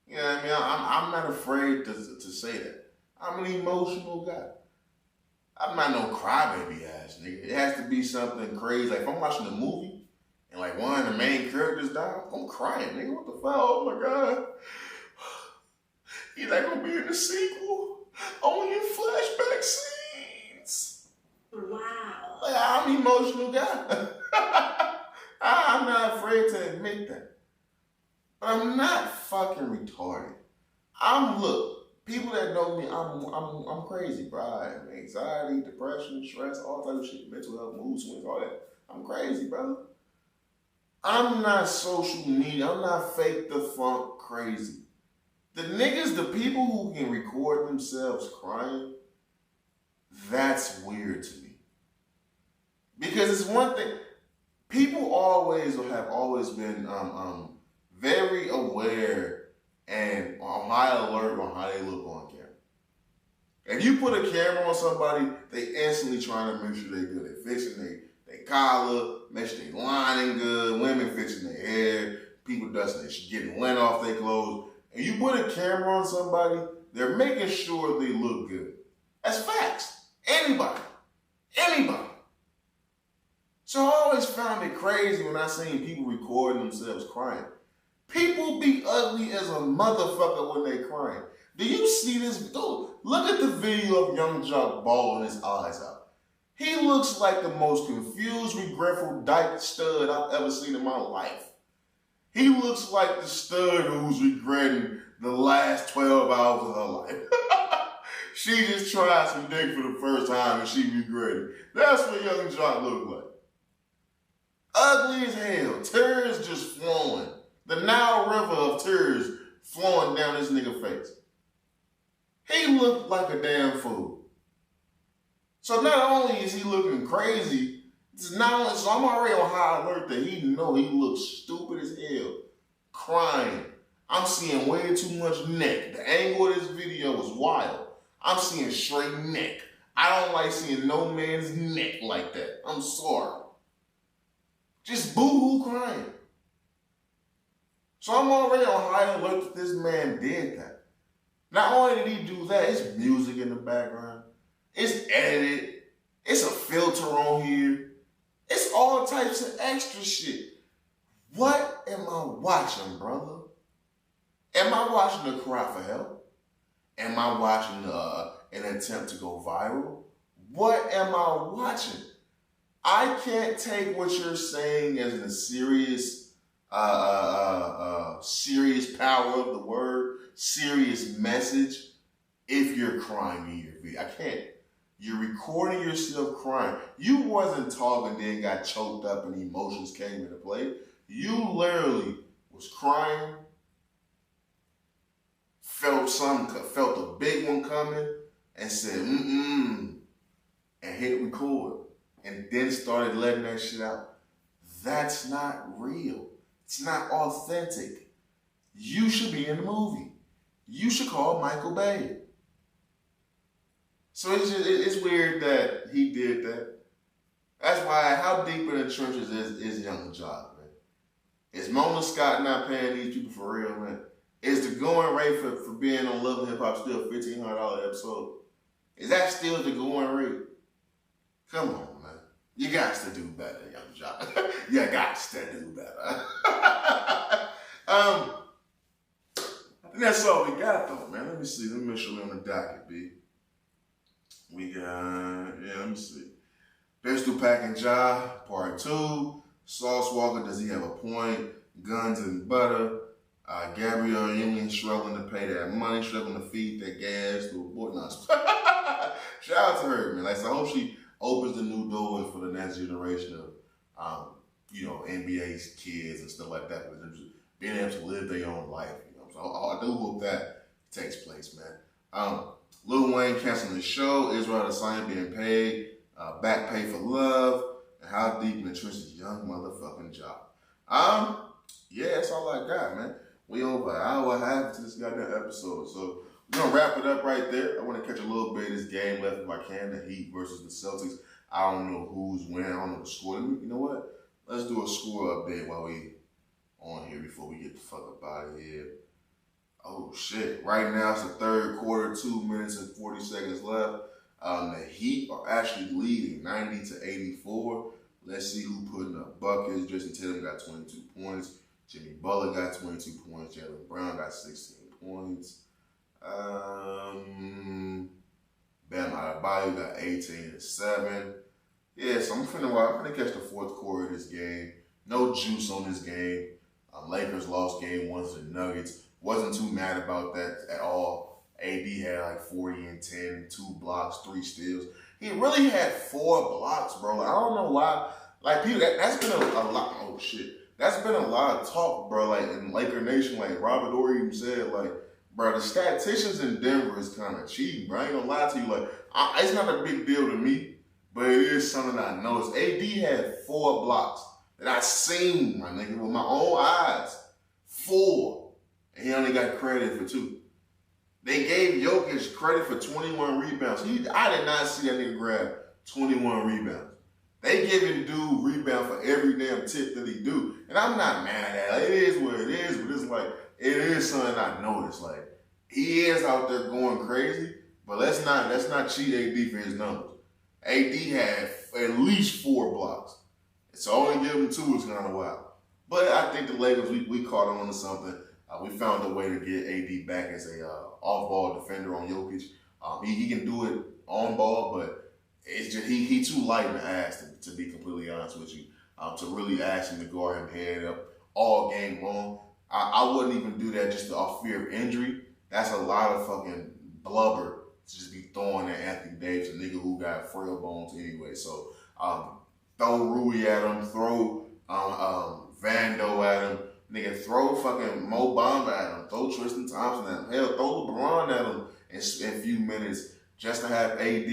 You know what I mean? I'm not afraid to say that. I'm an emotional guy. I'm not no crybaby ass nigga. It has to be something crazy. Like if I'm watching a movie and like one of the main characters die, I'm crying, nigga. What the fuck? Oh my God. He's not gonna be in the sequel. Only in flashback scenes. Wow. Like I'm an emotional guy. I'm not afraid to admit that. But I'm not fucking retarded. Look, people that know me, I'm crazy, bro. I have anxiety, depression, stress, all type of shit, mental health, mood swings, all that. I'm crazy, brother. I'm not social media. I'm not fake the funk crazy. The niggas, the people who can record themselves crying, that's weird to me. Because it's one thing, people always have always been very aware and on high alert on how they look on camera. If you put a camera on somebody, they instantly trying to make sure they good. They fixing they collar, make sure they lining good, women fixing their hair, people dusting their getting lint off their clothes. And you put a camera on somebody, they're making sure they look good. That's facts. Anybody. So I always found it crazy when I seen people recording themselves crying. People be ugly as a motherfucker when they crying. Do you see this? Go look at the video of Young Jock bawling his eyes out. He looks like the most confused, regretful dyke stud I've ever seen in my life. He looks like the stud who's regretting the last 12 hours of her life. She just tried some dick for the first time and she regretted. That's what Young Jock looked like. Ugly as hell, tears just flowing. The Nile River of tears flowing down this nigga face. He looked like a damn fool. So not only is he looking crazy, so I'm already on high alert that he know he looks stupid as hell, crying. I'm seeing way too much neck. The angle of this video was wild. I'm seeing straight neck. I don't like seeing no man's neck like that. I'm sorry. Just boo-hoo crying. So I'm already on high alert that this man did that. Not only did he do that, it's music in the background. It's edited. It's a filter on here. It's all types of extra shit. What am I watching, brother? Am I watching a cry for help? Am I watching an attempt to go viral? What am I watching? I can't take what you're saying as a serious, serious power of the word, serious message, if you're crying in your video. I can't. You're recording yourself crying. You wasn't talking, then got choked up and emotions came into play. You literally was crying, felt a big one coming, and said, and hit record. And then started letting that shit out. That's not real. It's not authentic. You should be in the movie. You should call Michael Bay. So it's weird that he did that. That's why, how deep in the trenches is Young Ja, man? Is Mona Scott not paying these people for real, man? Is the going rate for being on Love and Hip Hop still $1,500 episode? Is that still the going rate? Come on, man. You got to do better, Young Ja. You got to do better. I think that's all we got, though, man. Let me see. Let me make sure we're on the docket, B. We got, let me see. Pistol Packing Ja, Part 2. Sauce Walker, does he have a point? Guns and Butter. Gabrielle Union struggling to pay that money, struggling to feed that gas to a boy. No, shout out to her, man. Like, so I hope she opens the new doors for the next generation of, NBA's kids and stuff like that. But being able to live their own life, So I do hope that takes place, man. Lil Wayne canceling the show. Israel Adesanya being paid. Back pay for love. And how deep in the trenches Young motherfucking Ja. That's all I got, man. We over an hour and a half to this goddamn episode. So we're going to wrap it up right there. I want to catch a little bit of this game left if I can. The Heat versus the Celtics. I don't know who's winning. I don't know the score. You know what? Let's do a score update while we on here before we get the fuck up out of here. Oh, shit. Right now, it's the third quarter, 2 minutes and 40 seconds left. The Heat are actually leading 90-84. Let's see who putting up buckets. Jason Tatum got 22 points. Jimmy Butler got 22 points. Jaylen Brown got 16 points. Bam Adebayo got 18-7. So I'm finna catch the fourth quarter of this game. No juice on this game. Lakers lost game 1 to the Nuggets. Wasn't too mad about that at all. AD had like 40 and 10, 2 blocks, 3 steals. He really had 4 blocks, bro. I don't know why. Like, people, that's been a lot. Oh, shit. That's been a lot of talk, bro. Like, in Laker Nation, like, Robert Horry even said, like, bro, the statisticians in Denver is kind of cheating, bro. I ain't gonna lie to you. Like, it's not a big deal to me, but it is something I noticed. AD had 4 blocks that I seen, my nigga, with my own eyes. 4. And he only got credit for 2. They gave Jokic credit for 21 rebounds. I did not see that nigga grab 21 rebounds. They giving dude rebound for every damn tip that he do. And I'm not mad at it. It is what it is, but it's like, it is something I noticed. Like, he is out there going crazy, but let's not cheat AD for his numbers. AD had at least 4 blocks. So only give him 2 is kind of wild. But I think the Lakers, we caught on to something. We found a way to get AD back as a off-ball defender on Jokic. He can do it on ball, but it's just he too light in the ass, to be completely honest with you, to really ask him to guard him head up all game long. I wouldn't even do that just off fear of injury. That's a lot of fucking blubber to just be throwing at Anthony Davis, a nigga who got frail bones anyway. So throw Rui at him, throw Vando at him. Nigga, throw fucking Mo Bamba at him. Throw Tristan Thompson at him. Hell, throw LeBron at him in a few minutes just to have AD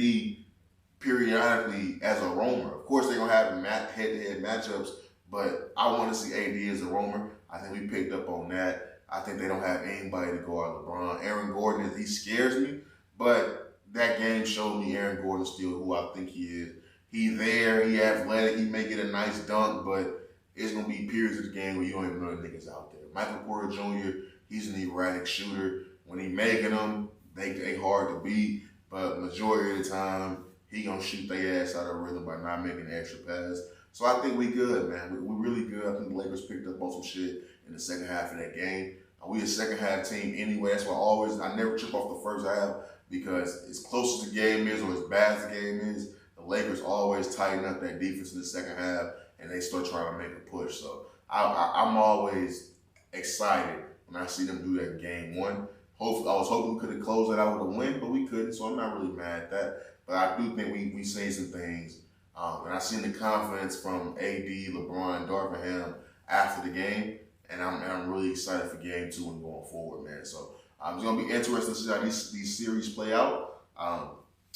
periodically as a roamer. Of course, they're going to have head-to-head matchups, but I want to see AD as a roamer. I think we picked up on that. I think they don't have anybody to guard LeBron. Aaron Gordon, he scares me, but that game showed me Aaron Gordon still who I think he is. He there, he athletic, he may get a nice dunk, but it's going to be periods of the game where you don't even know the niggas out there. Michael Porter Jr., he's an erratic shooter. when he making them, they hard to beat. But majority of the time, he gonna shoot their ass out of rhythm by not making the extra pass. So I think we good, man. We really good. I think the Lakers picked up on some shit in the second half of that game. We a second half team anyway. That's why I never trip off the first half because as close as the game is or as bad as the game is, the Lakers always tighten up that defense in the second half and they start trying to make a push. So I'm always excited when I see them do that in game one. I was hoping we could have closed that out with a win, but we couldn't, so I'm not really mad at that. But I do think we seen some things. And I seen the confidence from AD, LeBron, Darvingham after the game. And I'm really excited for game 2 and going forward, man. So it's going to be interesting to see how these series play out.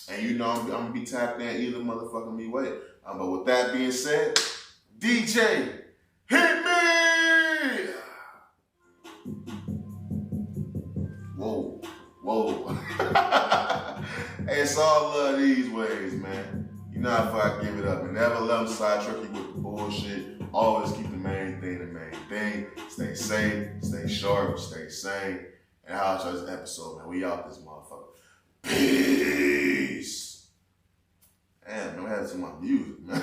And you know I'm going to be tapped in either motherfucking me way. But with that being said, DJ, hit me! Whoa. Hey, it's all love these ways, man. You know how far I give it up. And never let them sidetrack you with the bullshit. Always keep the main thing the main thing. Stay safe, stay sharp, stay sane. And I'll show this episode, man. We out this motherfucker. Peace. Damn, man, we had some of my music, man.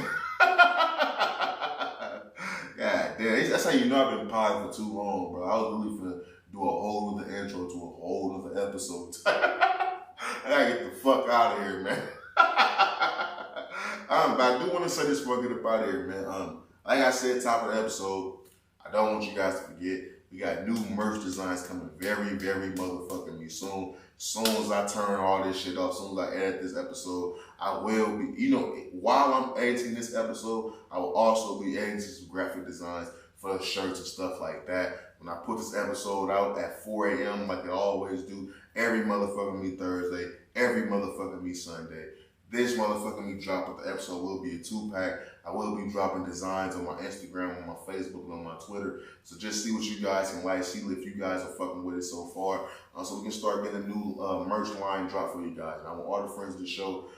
God damn, that's how you know I've been podding for too long, bro. I was really finna do a whole other intro to a whole other episode. I gotta get the fuck out of here, man. But I do want to say this before I get up out of here, man. Like I said, top of the episode, I don't want you guys to forget, we got new merch designs coming very, very motherfucking soon. As soon as I turn all this shit off, as soon as I edit this episode, I will be, while I'm editing this episode, I will also be editing some graphic designs for shirts and stuff like that. When I put this episode out at 4 a.m. like I always do, every motherfucking me Thursday, every motherfucking me Sunday. This motherfucking me drop with the episode will be a 2-pack. I will be dropping designs on my Instagram, on my Facebook, and on my Twitter. So just see what you guys can like, see if you guys are fucking with it so far. So we can start getting a new merch line drop for you guys. And I want all the friends of the show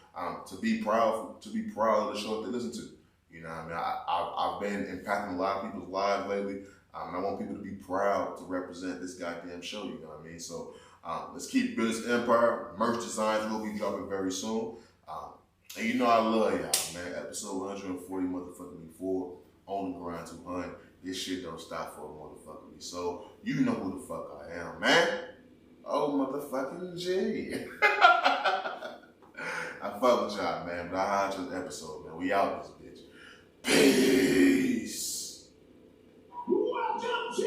to be proud of the show that they listen to. You know what I mean? I've been impacting a lot of people's lives lately. And I want people to be proud to represent this goddamn show, you know what I mean? So let's keep building this empire. Merch designs will be dropping very soon. And you know I love y'all, man. Episode 140 motherfucking 4 on the grind 200. This shit don't stop for a motherfucking me. So you know who the fuck I am, man. Oh motherfucking G. I fuck with y'all, man. But I'll holler this episode, man. We out this bitch. Peace. Welcome to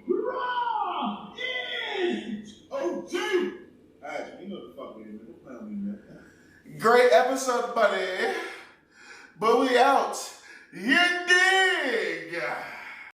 Raw is OGHatch. You know the fuck it is, man. Don't play on me, man. Great episode, buddy. But we out. You dig?